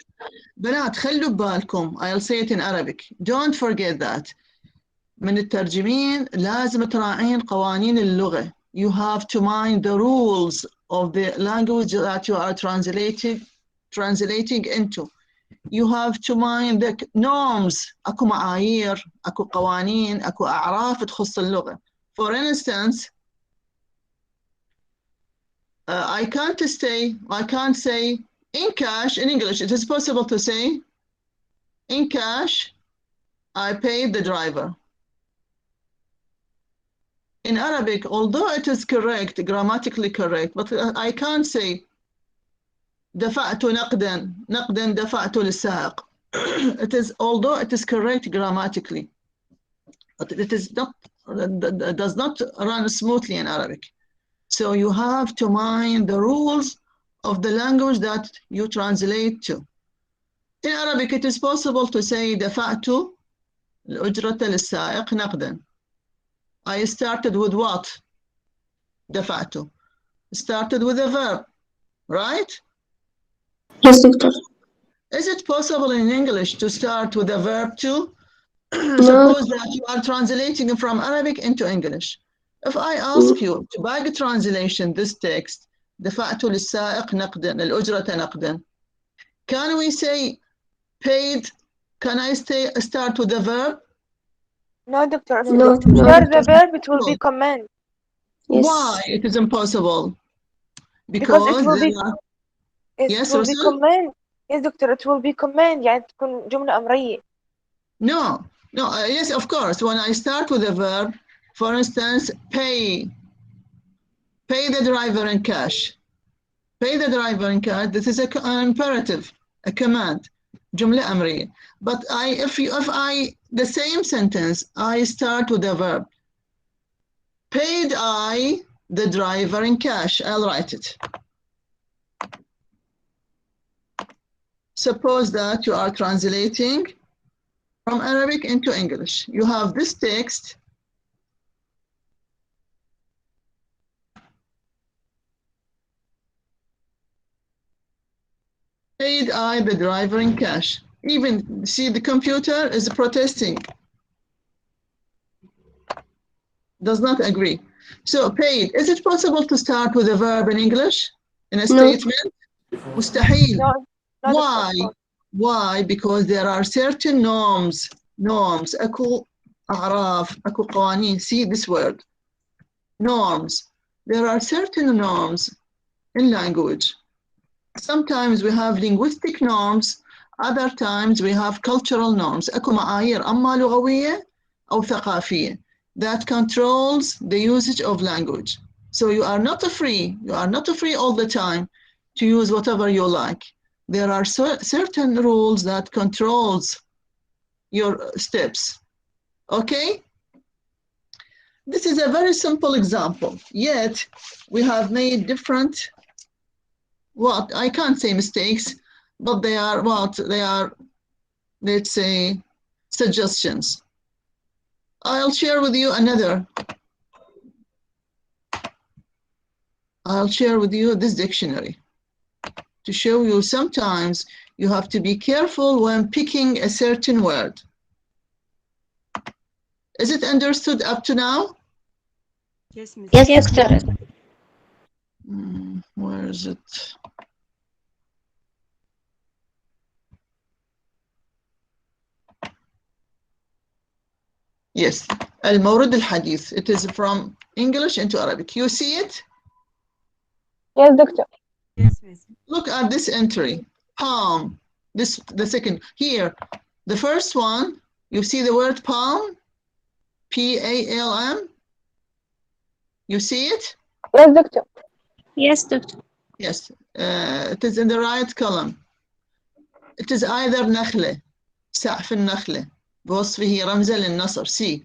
بنات خلوا ببالكم. I'll say it in Arabic. Don't forget that. من الترجمين لازم تراعين قوانين اللغة. You have to mind the rules of the language that you are translating into. You have to mind the norms. أكو معايير, أكو قوانين, أكو أعراف تخص اللغة. For instance, I can't say in cash in English. It is possible to say in cash, I paid the driver. In Arabic, although it is correct, grammatically correct, but I can't say دفعت نقدا دفعت للسائق. It is, although it is correct grammatically, but it is not, does not run smoothly in Arabic. So you have to mind the rules of the language that you translate to. In Arabic, it is possible to say دفعت الأجرة للسائق نقدا. I started with what? دفعت. Started with a verb, right? Yes, doctor. Is it possible in English to start with a verb too? Suppose that you are translating from Arabic into English. If I ask you to by the translation this text, دفعت للسائق نقدا الأجرة نقدا, can we say paid? Can I start with the verb? No, doctor. No, Start the verb, it will be command. Yes. Why it is impossible? Because it will be yes, it will be command. Yes, doctor, it will be command. يعني تكون جملة أمرية. No, yes, of course. When I start with a verb, for instance, pay the driver in cash. Pay the driver in cash. This is an imperative, a command, جملة أمرية. But if the same sentence, I start with a verb. Paid I the driver in cash. I'll write it. Suppose that you are translating from Arabic into English. You have this text. Paid I the driver in cash. Even, see, the computer is protesting. Does not agree. So paid, is it possible to start with a verb in English? In a statement? مستحيل. Why? Why? Because there are certain norms. أكو أعراف, أكو قوانين. See this word. Norms. There are certain norms in language. Sometimes we have linguistic norms, other times we have cultural norms. أكو معايير أما لغوية أو ثقافية that controls the usage of language. So you are not free all the time to use whatever you like. There are certain rules that controls your steps. Okay? This is a very simple example, yet we have made different, I can't say mistakes, but they are, let's say, suggestions. I'll share with you this dictionary to show you sometimes you have to be careful when picking a certain word. Is it understood up to now? Yes, Miss. Yes, doctor. Where is it? Yes, المورد الحديث. It is from English into Arabic. You see it? Yes, doctor. Yes, Miss. Look at this entry. Palm. This the second. Here, the first one. You see the word palm? P-A-L-M. You see it? Yes, doctor. Yes, doctor. Yes. It is in the right column. It is either نخلة, سقف النخلة, بوصفه رمزا للنصر. See,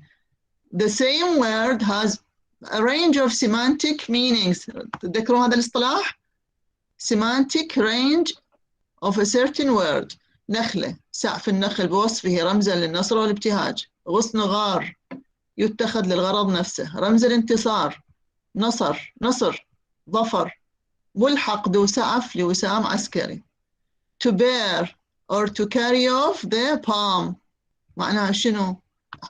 the same word has a range of semantic meanings. تذكروا هذا الاصطلاح؟ Semantic range of a certain word. نخلة, سقف النخل بوصفه رمزا للنصر والابتهاج. غصن غار يتخذ للغرض نفسه. رمز الانتصار. نصر ظفر. ملحق ذو سقف لوسام عسكري. To bear or to carry off the palm. معناها شنو؟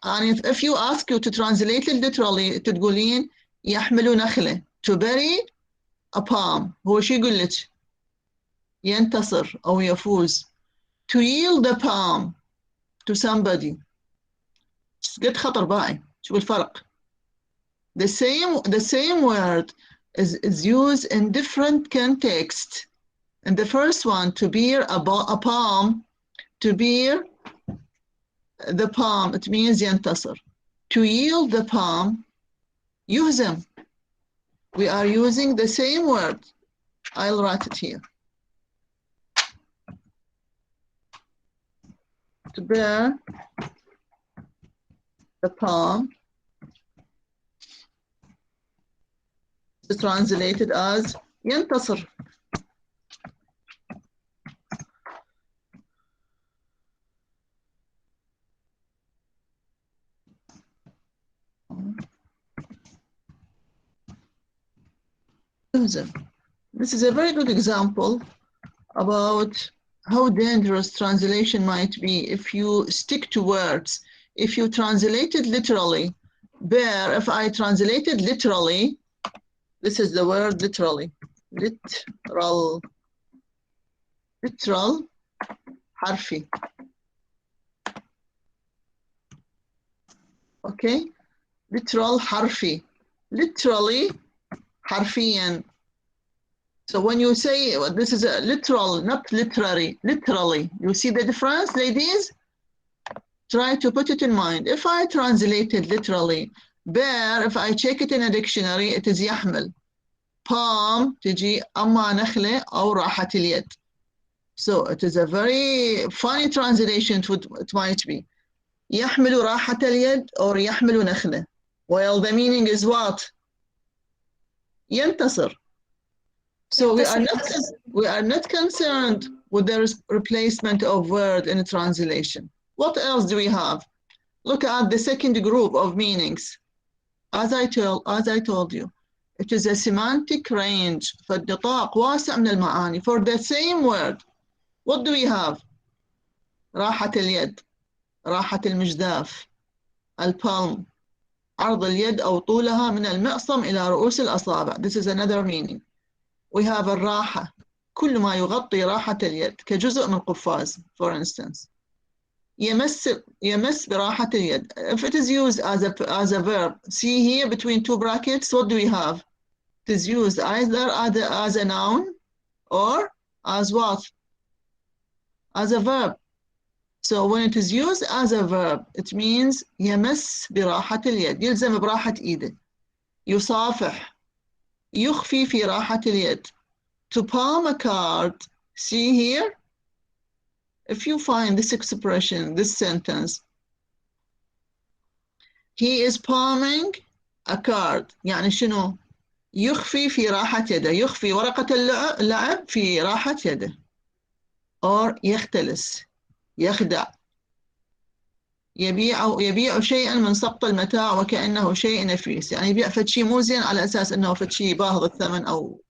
يعني if you ask you to translate it literally تقولين يحمل نخلة. To bury a palm. هو شو يقول لك؟ ينتصر أو يفوز. To yield the palm to somebody. قد خطر باعي. شو الفرق؟ The same word is used in different contexts. And the first one, to bear a palm, to bear the palm, it means ينتصر. To yield the palm, يهزم. We are using the same word. I'll write it here. To bear the palm is translated as ينتصر. This is a very good example about how dangerous translation might be if you stick to words. If you translate it literally, bear, if I translate it literally, this is the word literally. Literal حرفي. Okay? Literal حرفي. Literally حرفيا. So when you say this is a literal, not literary, literally, you see the difference, ladies? Try to put it in mind. If I translate it literally, bear, if I check it in a dictionary, it is يحمل. Palm تجي أما نخلة أو راحة اليد. So it is a very funny translation it might be. يحمل راحة اليد or يحمل نخلة. Well, the meaning is what? ينتصر. So we are not concerned with the replacement of word in a translation. What else do we have? Look at the second group of meanings. As I told you, it is a semantic range. فالنطاق واسع من المعاني. For the same word, what do we have? راحة اليد, راحة المجداف, البالم, عرض اليد أو طولها من المعصم إلى رؤوس الأصابع. This is another meaning. We have الراحة, كل ما يغطي راحة اليد كجزء من قفاز, for instance. يمس براحة اليد. If it is used as a verb, see here between two brackets, what do we have? It is used either as a noun or as what? As a verb. So when it is used as a verb, it means يمس براحة اليد. يلزم براحة إيده. يصافح. يخفي في راحة اليد. To palm a card, see here? If you find this expression, this sentence, he is palming a card. يعني شنو؟ يخفي في راحة يده. يخفي ورقة اللعب في راحة يده. Or يختلس. يخدع. يبيع شيئا من سقط المتاع وكأنه شيء نفيس. يعني يبيع فد شيء مو زين على أساس أنه فد شيء باهظ الثمن أو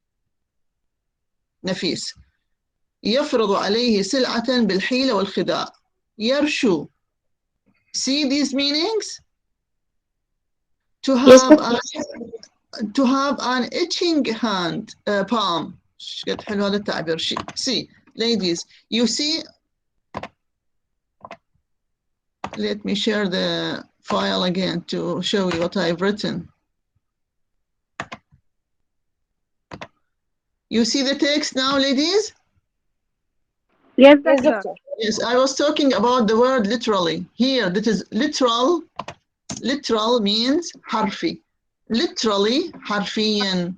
نفيس. يفرض عليه سلعة بالحيلة والخداع. يرشو. See these meanings? To Yes, have doctor. to have an itching hand, palm. قد حلو هذا التعبير. See, ladies, you see. Let me share the file again to show you what I've written. You see the text now, ladies? Yes, Yes, doctor. doctor. Yes, I was talking about the word literally. Here, that is literal. Literal means حرفي. Literally, حرفيا.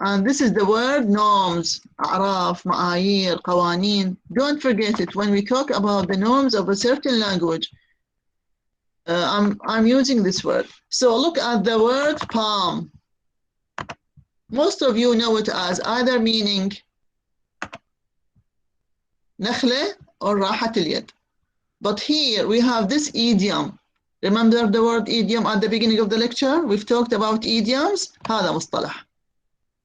And this is the word norms, أعراف, معايير, قوانين. Don't forget it. When we talk about the norms of a certain language, I'm using this word. So look at the word palm. Most of you know it as either meaning نخلة or راحة اليد. But here we have this idiom. Remember the word idiom at the beginning of the lecture? We've talked about idioms. هذا مصطلح.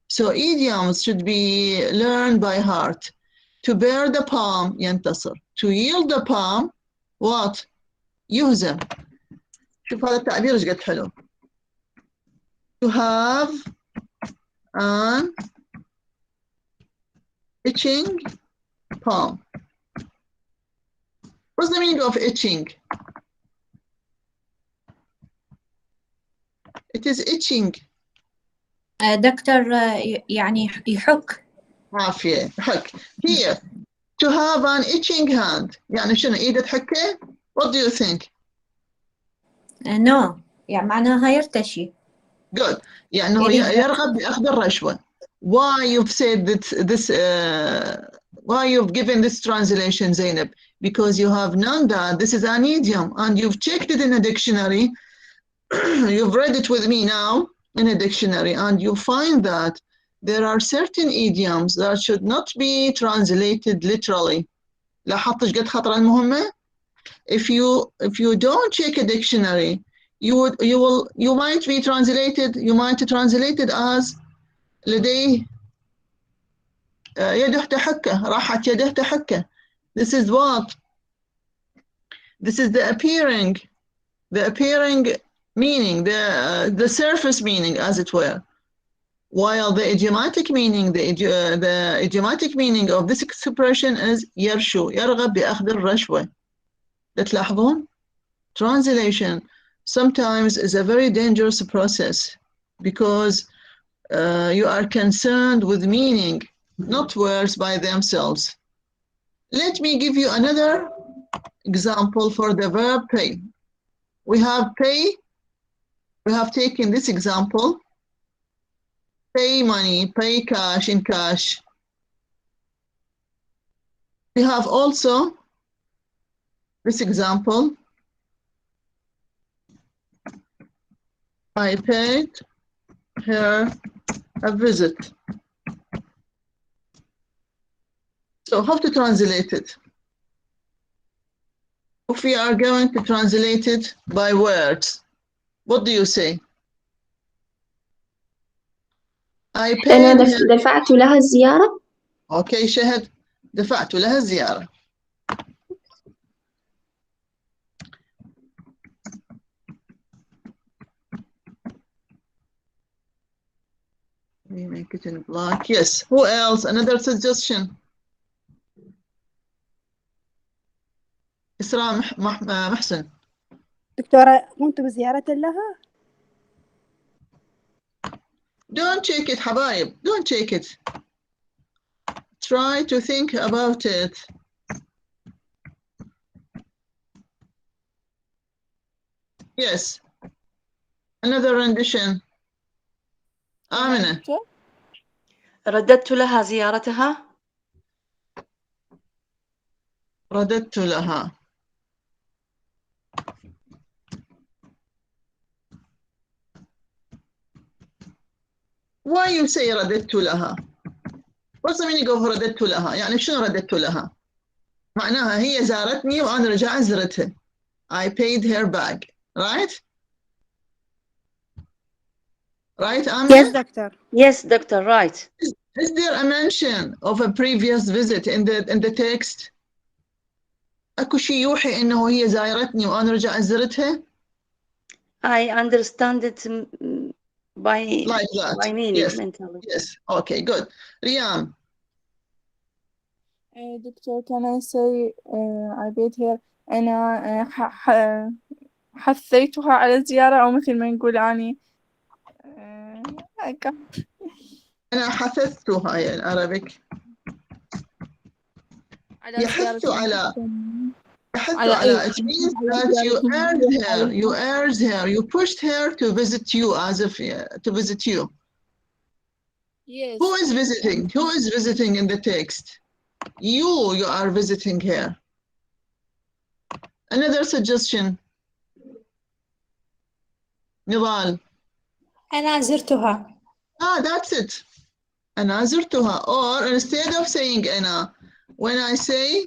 So idioms should be learned by heart. To bear the palm ينتصر. To yield the palm what? يهزم. شوف هذا التعبير ايش قد حلو. To have an itching palm. What's the meaning of itching? It is itching. دكتور يعني يحك. عافية. حك. Here, to have an itching hand. يعني شنو إيده تحكه? What do you think? No. يعني معناها يرتشي. Good. يعني هو يرغب بأخذ الرشوة. Why you've said this why you've given this translation, Zainab? Because you have known that this is an idiom and you've checked it in a dictionary. You've read it with me now in a dictionary and you find that there are certain idioms that should not be translated literally. لاحظت ايش قد خطرة المهمة؟ If you don't check a dictionary, you might be translated, you might translate it as لديه يده تحكه, راحت يده تحكه. This is what? This is the appearing meaning, the surface meaning, as it were. While the idiomatic meaning, the idiomatic meaning of this expression is يرشو, يرغب بأخذ الرشوة. تلاحظون? Translation sometimes is a very dangerous process because you are concerned with meaning, not words by themselves. Let me give you another example for the verb pay. We have pay, we have taken this example, pay money, pay cash, in cash. We have also this example, I paid her a visit. So how to translate it? If we are going to translate it by words, what do you say? I paid أنا her. دفعت لها الزيارة. Okay, شهد. دفعت لها الزيارة. Let me make it in black. Yes. Who else? Another suggestion. إسراء محسن. دكتورة قمت بزيارة لها. Don't check it, حبايب. Don't check it. Try to think about it. Yes. Another rendition. آمنة. رددت لها زيارتها. رددت لها. Why you say رددت لها? What's the meaning of رددت لها؟ يعني شنو رددت لها؟ معناها هي زارتني وأنا رجعت زرتها. I paid her back. Right? Right, Amina? Yes, doctor. Yes, doctor, right. Is there a mention of a previous visit in the text? أكو شيء يوحي إنه هي زايرتني وأنا رجعت زرتها؟ I understand it by like that. by meaning Yes. mentally. Yes. Okay, good. Riyam. دكتور can I say I bet here أنا حثيتها على الزيارة أو مثل ما نقول أني أنا حثثتها in Arabic. على زيارة يحث على يحث على على it means that you urged her, you pushed her to visit you as if to visit you. Yes. Who is visiting? Who is visiting in the text? You are visiting her. Another suggestion. نضال. أنا زرتها. That's it. أنا زرتها. Or instead of saying أنا, when I say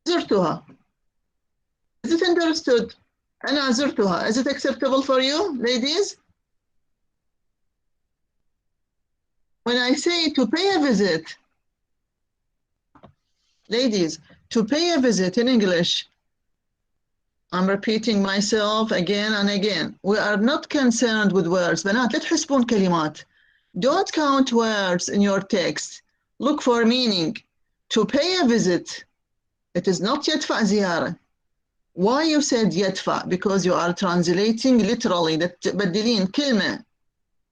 زرتها. Is it understood? أنا زرتها. Is it acceptable for you, ladies? When I say to pay a visit, ladies, to pay a visit in English, I'm repeating myself again and again. We are not concerned with words. بنات لا تحسبون كلمات. Don't count words in your text. Look for meaning. To pay a visit, it is not يدفع زيارة. Why you said يدفع? Because you are translating literally. تبدلين كلمة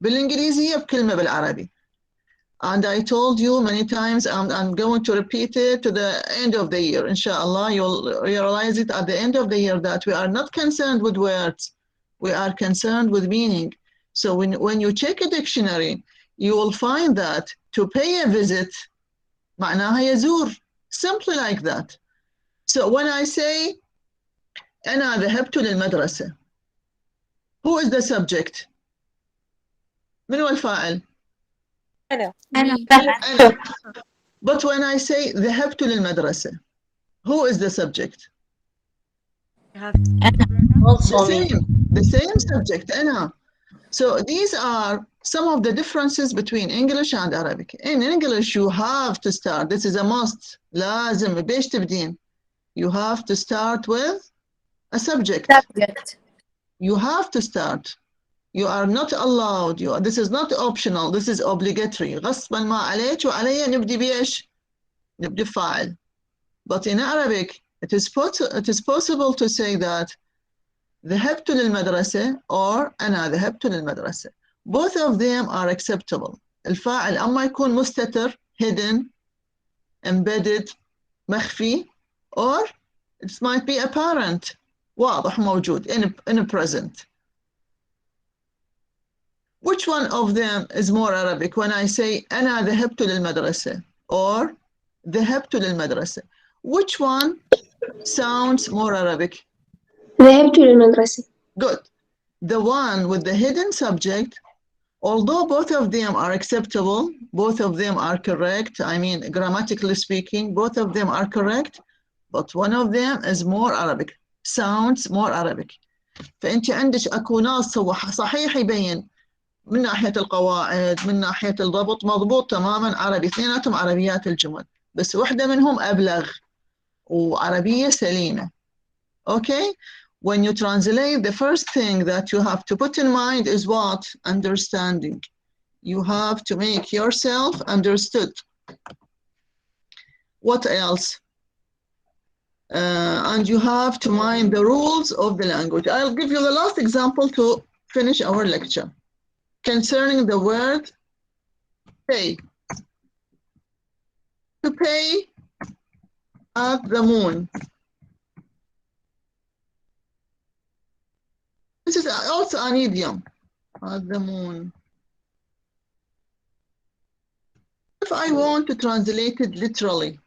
بالإنجليزية بكلمة بالعربي. And I told you many times, I'm going to repeat it to the end of the year. Inshallah, you'll realize it at the end of the year that we are not concerned with words. We are concerned with meaning. So when you check a dictionary, you will find that to pay a visit, معناها يزور. Simply like that. So when I say, أنا ذهبت للمدرسة, who is the subject? من هو الفاعل؟ أنا. أنا. But when I say ذهبت للمدرسة, who is the subject? Also the same subject, أنا. So these are some of the differences between English and Arabic. In English, you have to start. This is a must. لازم بيش تبدين. You have to start with a subject. You have to start. You are not allowed. This is not optional. This is obligatory. غصبا ما عليك وعلي نبدي بإيش؟ نبدي فاعل. But in Arabic, it is possible to say that ذهبت للمدرسة or أنا ذهبت للمدرسة. Both of them are acceptable. الفاعل أما يكون مستتر, hidden, embedded, مخفي, or it might be apparent, واضح موجود, in present. Which one of them is more Arabic when I say أنا ذهبت للمدرسة or ذهبت للمدرسة? Which one sounds more Arabic? ذهبت للمدرسة. Good. The one with the hidden subject, although both of them are acceptable, both of them are correct, I mean, grammatically speaking, both of them are correct, but one of them is more Arabic, sounds more Arabic. فأنت عندك أكو ناس صحيح يبين من ناحية القواعد من ناحية الضبط مضبوط تماما عربي اثنيناتهم عربيات الجمل بس واحدة منهم أبلغ وعربية سليمة. Okay? When you translate, the first thing that you have to put in mind is what? Understanding. You have to make yourself understood. What else? And you have to mind the rules of the language. I'll give you the last example to finish our lecture. Concerning the word pay. To pay at the moon. This is also an idiom. At the moon. If I want to translate it literally,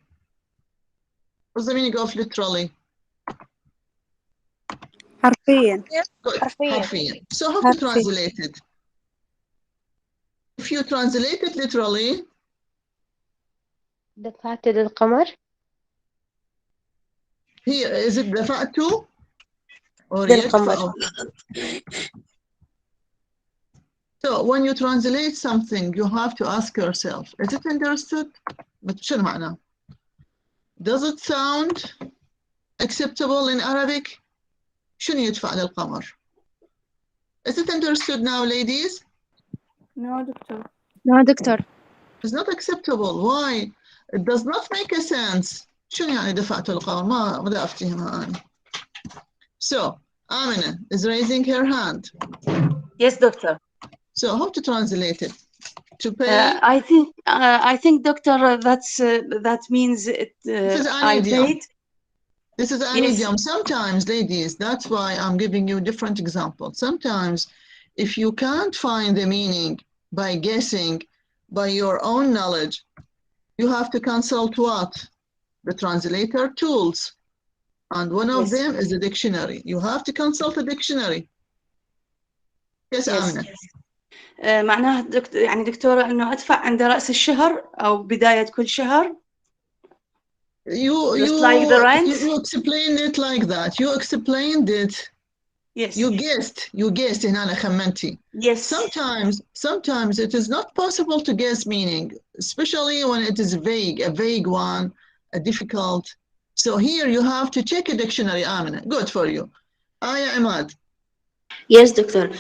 what's the meaning of literally? حرفيا. Good. حرفيا. So how to حرفيا. translate it? If you translate it literally, دفعت للقمر. here is it دفعت or للقمر. يدفع. So when you translate something, you have to ask yourself, is it understood? شنو معناه? Does it sound acceptable in Arabic? شنو يدفع للقمر? Is it understood now, ladies? No, doctor. No, doctor. It's not acceptable. Why? It does not make a sense. شنو يعني دفعت القمر؟ ما بدي أفتهمها أنا. So, Amina is raising her hand. Yes, doctor. So, how to translate it? To pay? I think, doctor, that means it, This is an I idiom. paid. This is an idiom. Sometimes, ladies, that's why I'm giving you different examples. Sometimes, if you can't find the meaning by guessing, by your own knowledge, you have to consult what? The translator tools. And one of them is a dictionary. You have to consult a dictionary. Yes, Amina. معناها يعني دكتورة إنه أدفع عند رأس الشهر أو بداية كل شهر. You like the rent? You explained it like that. You explained it. Yes. You guessed هنا خمنتي. Yes. Sometimes it is not possible to guess meaning, especially when it is vague, a vague one, a difficult. So here you have to check a dictionary, Amina. Good for you. Aya Imad. Yes, doctor.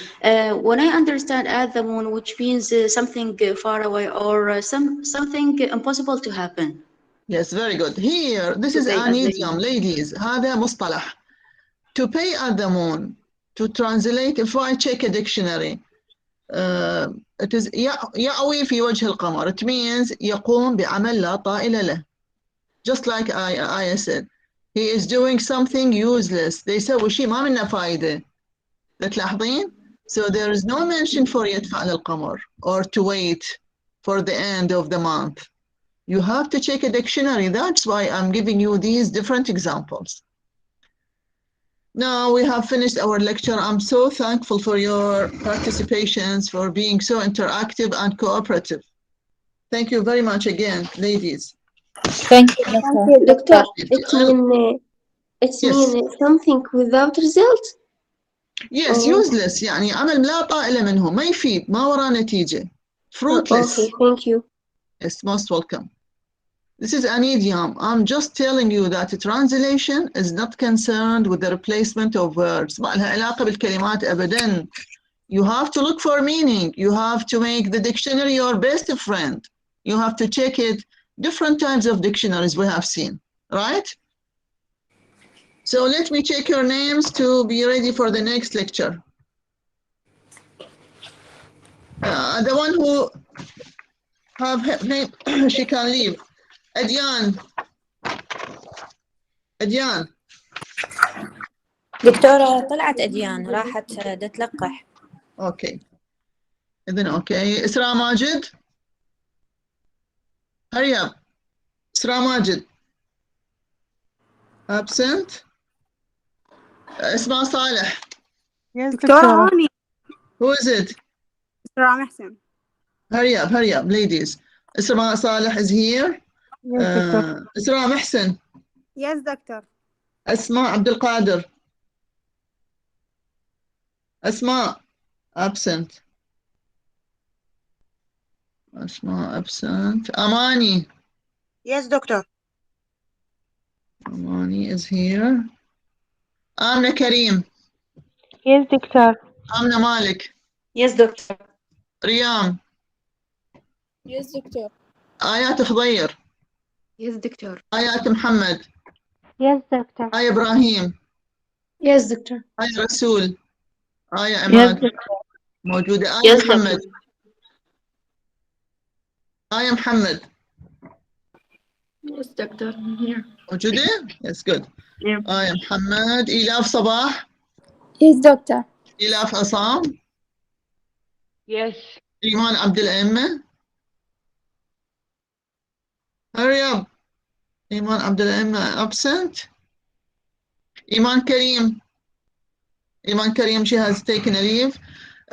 When I understand at the moon, which means something far away or something impossible to happen. Yes, very good. Here, this is an idiom, ladies. هذا مصطلح. To pay at the moon. To translate, if I check a dictionary, it is يأوي في وجه القمر. It means يقوم بعمل لا طائل له. Just like I said, he is doing something useless. They يسوي شيء ما منه فايدة. تلاحظين? So there is no mention for يدفع للقمر or to wait for the end of the month. You have to check a dictionary. That's why I'm giving you these different examples. Now we have finished our lecture. I'm so thankful for your participations, for being so interactive and cooperative. Thank you very much again, ladies. Thank you, doctor. It Yes. means something without result. Yes, useless. يعني عمل لا طائل منه ما يفيد ما وراه نتيجة. Fruitless. Okay, thank you. Yes, most welcome. This is an idiom. I'm just telling you that translation is not concerned with the replacement of words. ما لها علاقة بالكلمات أبداً. You have to look for meaning. You have to make the dictionary your best friend. You have to check it. Different types of dictionaries we have seen, right? So let me check your names to be ready for the next lecture. The one who have her name, she can leave. Adyan. دكتورة طلعت أديان راحت تتلقح. Okay. إذن okay. إسراء ماجد. Hurry up. إسراء ماجد. Absent. إسماء صالح. Yes, دكتورة هاني. Who is it? إسراء محسن. Hurry up, ladies. إسراء صالح is here. Yes, doctor. إسراء محسن. Yes, doctor. أسماء عبد القادر. أسماء absent. أسماء absent. أماني. Yes, doctor. Amani is here. Amna Karim. Yes, doctor. Amna Malik. Yes, doctor. Riyam. Yes, doctor. آيات خضير. Yes, doctor. آيات محمد. Yes, doctor. آية إبراهيم. Yes, doctor. آية رسول. آية Yes, عماد. doctor. موجودة. آية Yes, محمد. doctor. آية محمد. Yes, doctor. I'm here. موجودة؟ Yes, good. Yeah. آية محمد. إيلاف صباح. Yes, doctor. إيلاف عصام. Yes. إيمان عبد الأئمة. Hurry up. إيمان عبد الأئمة absent. إيمان كريم. إيمان كريم, she has taken a leave.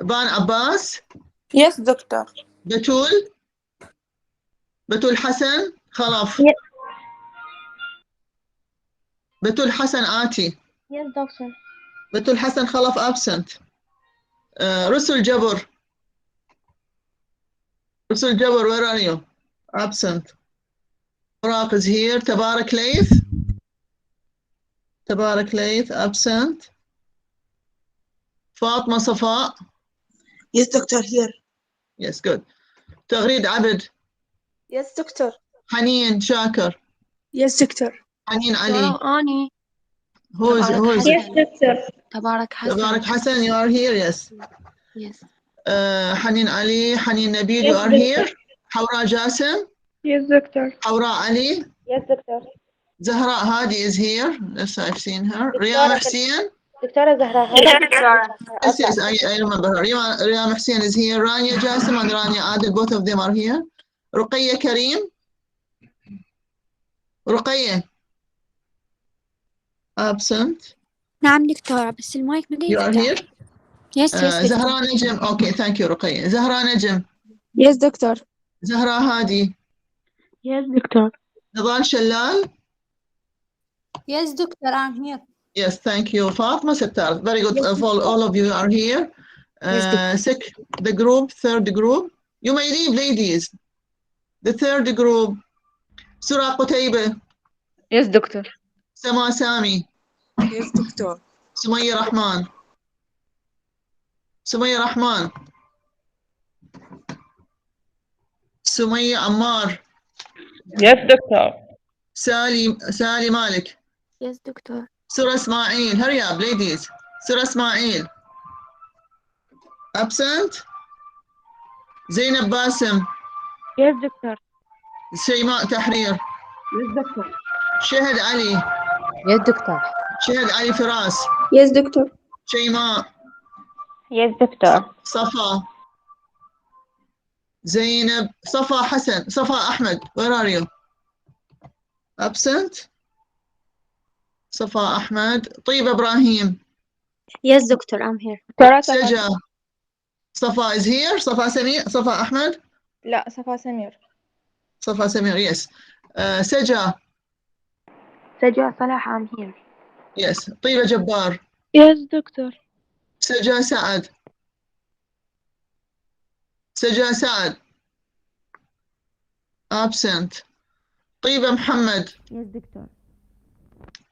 بان عباس. Yes, doctor. بتول حسن خلف. Yes. بتول حسن آتي. Yes, doctor. بتول حسن خلف absent. رسل جبر. رسل جبر, where are you? Absent. Muraq is here. Tabarak Laith. Tabarak Laith, absent. Fatma Safa. Yes, doctor, here. Yes, good. Taghreed Abid. Yes, doctor. Haneen Shakir. Yes, doctor. Haneen Ali. Annie. Who is Yes, doctor. Tabarak Hassan. Tabarak Hassan, you are here, yes. Yes. Haneen Ali, Haneen Nabil, you Yes, are doctor. here. Hawra Jasim. Yes, doctor. Hawra Ali. Yes, doctor. Zahra Hadi is here. Yes, I've seen her. Riyam Hussein. Dr. Zahra. Yes, yes, I remember her. Riyam Hussein is here. Rania Jasim and Rania Adil, both of them are here. Ruqayya Kareem. Ruqayya. Absent. نعم دكتورة بس المايك ما You are يفتح. here. Yes, yes, دكتور. Zahra Najm. Okay, thank you, Ruqayya. Zahra Najm. Yes, doctor. Zahra Hadi. Yes, doctor. Nidal Shallal. Yes, doctor, I'm here. Yes, thank you. Fatma Sattar. Very good. All of you are here. The group, third group. You may leave, ladies. The third group. Surah Qutayba. Yes, doctor. Sama Sami. Yes, doctor. Sumaya Rahman. Sumaya Rahman. Sumaya Ammar. Yes, doctor. Sali Malik. Yes, doctor. Surah Ismail. Hurry up, ladies. Surah Ismail. Absent. Zainab Basim. Yes, doctor. Shayma Tahrir. Yes, doctor. Shahid Ali. Yes, doctor. Shahid Ali Firas. Yes, doctor. Shayma. Yes, doctor. Safa. Zainab. Safa Hassan. Safa Ahmed. Where are you? Absent. Safa Ahmed. Tayyiba Ibrahim. Yes, doctor, I'm here. Saja. Safa is here. Safa Samir. Safa Ahmed. لا صفا سمير. Safa Samir, yes. Saja. Sajja Salah, I'm here. Yes. طيبة Jabbar. Yes, doctor. Saja Saad. Saja Saad. Absent. طيبة Muhammad. Yes, doctor.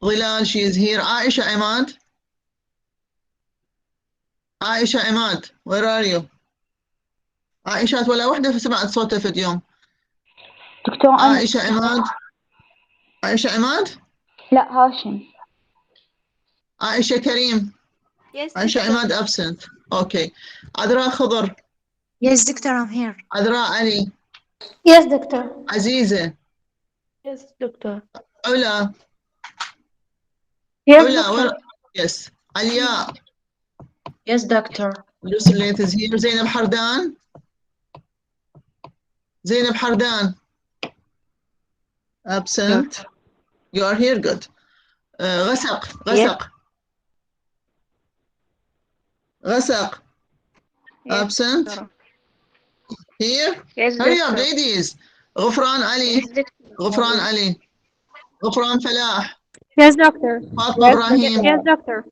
Dhilal, she is here. Aisha Imad. Aisha Imad, where are you? عائشة ولا وحدة سمعت صوتها في اليوم. دكتور أنس. عائشة عماد. عائشة عماد؟ لا هاشم. عائشة كريم. Yes, عائشة عماد absent. Okay. عذراء خضر. Yes, doctor, I'm here. عذراء علي. Yes, doctor. عزيزة. Yes, doctor. علا. Yes, علا. doctor. Yes. علياء. Yes, doctor. Lucilet is here. زينب حردان. زينب حردان. Absent. You are here, good. غسق. غسق. غسق. Absent. Here. Yes, Hurry up, doctor. ladies. غفران علي. غفران علي. غفران فلاح. Yes, doctor. فاطمة إبراهيم. Yes, doctor.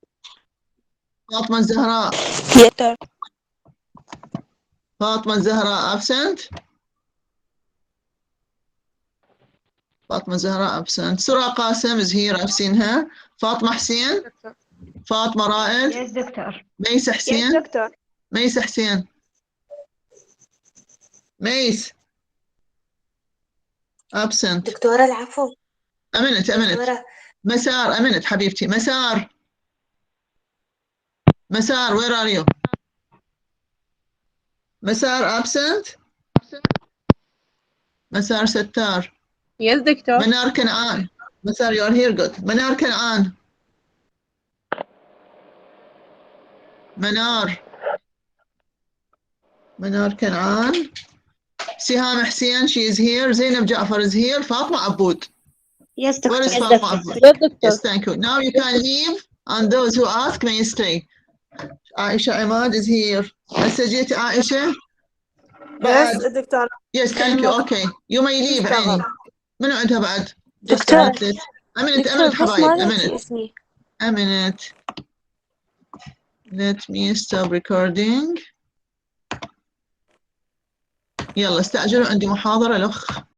فاطمة الزهراء. Yes, doctor. فاطمة الزهراء absent. فاطمة الزهراء absent. سرى قاسم is here. I've seen her. فاطمة حسين. فاطمة رائد. Yes, doctor. ميس حسين. Yes, doctor. ميس حسين. ميس. absent. دكتورة العفو. A minute. دكتورة. مسار. A minute حبيبتي. مسار. مسار, where are you? مسار absent. مسار ستار. Yes, doctor. منار كنعان. مسار, you are here, good. منار كنعان. منار كنعان. سهام حسين, she is here. زينب جعفر is here. فاطمة عبود. Yes, doctor. Where is Yes, Fatma doctor. Abud? Yes, doctor. Yes, thank you. Now you can leave, and those who ask may stay. Aisha Ahmad is here. مسجيت عائشة. Yes, doctor. Yes, thank you. Okay. You may leave, عيني. منو عندها بعد? Just a دكتور. minute. A minute دكتور بس حبايب. ما A نسي minute. اسمي. A minute. Let me stop recording. يلا استأجروا، عندي محاضرة الأخ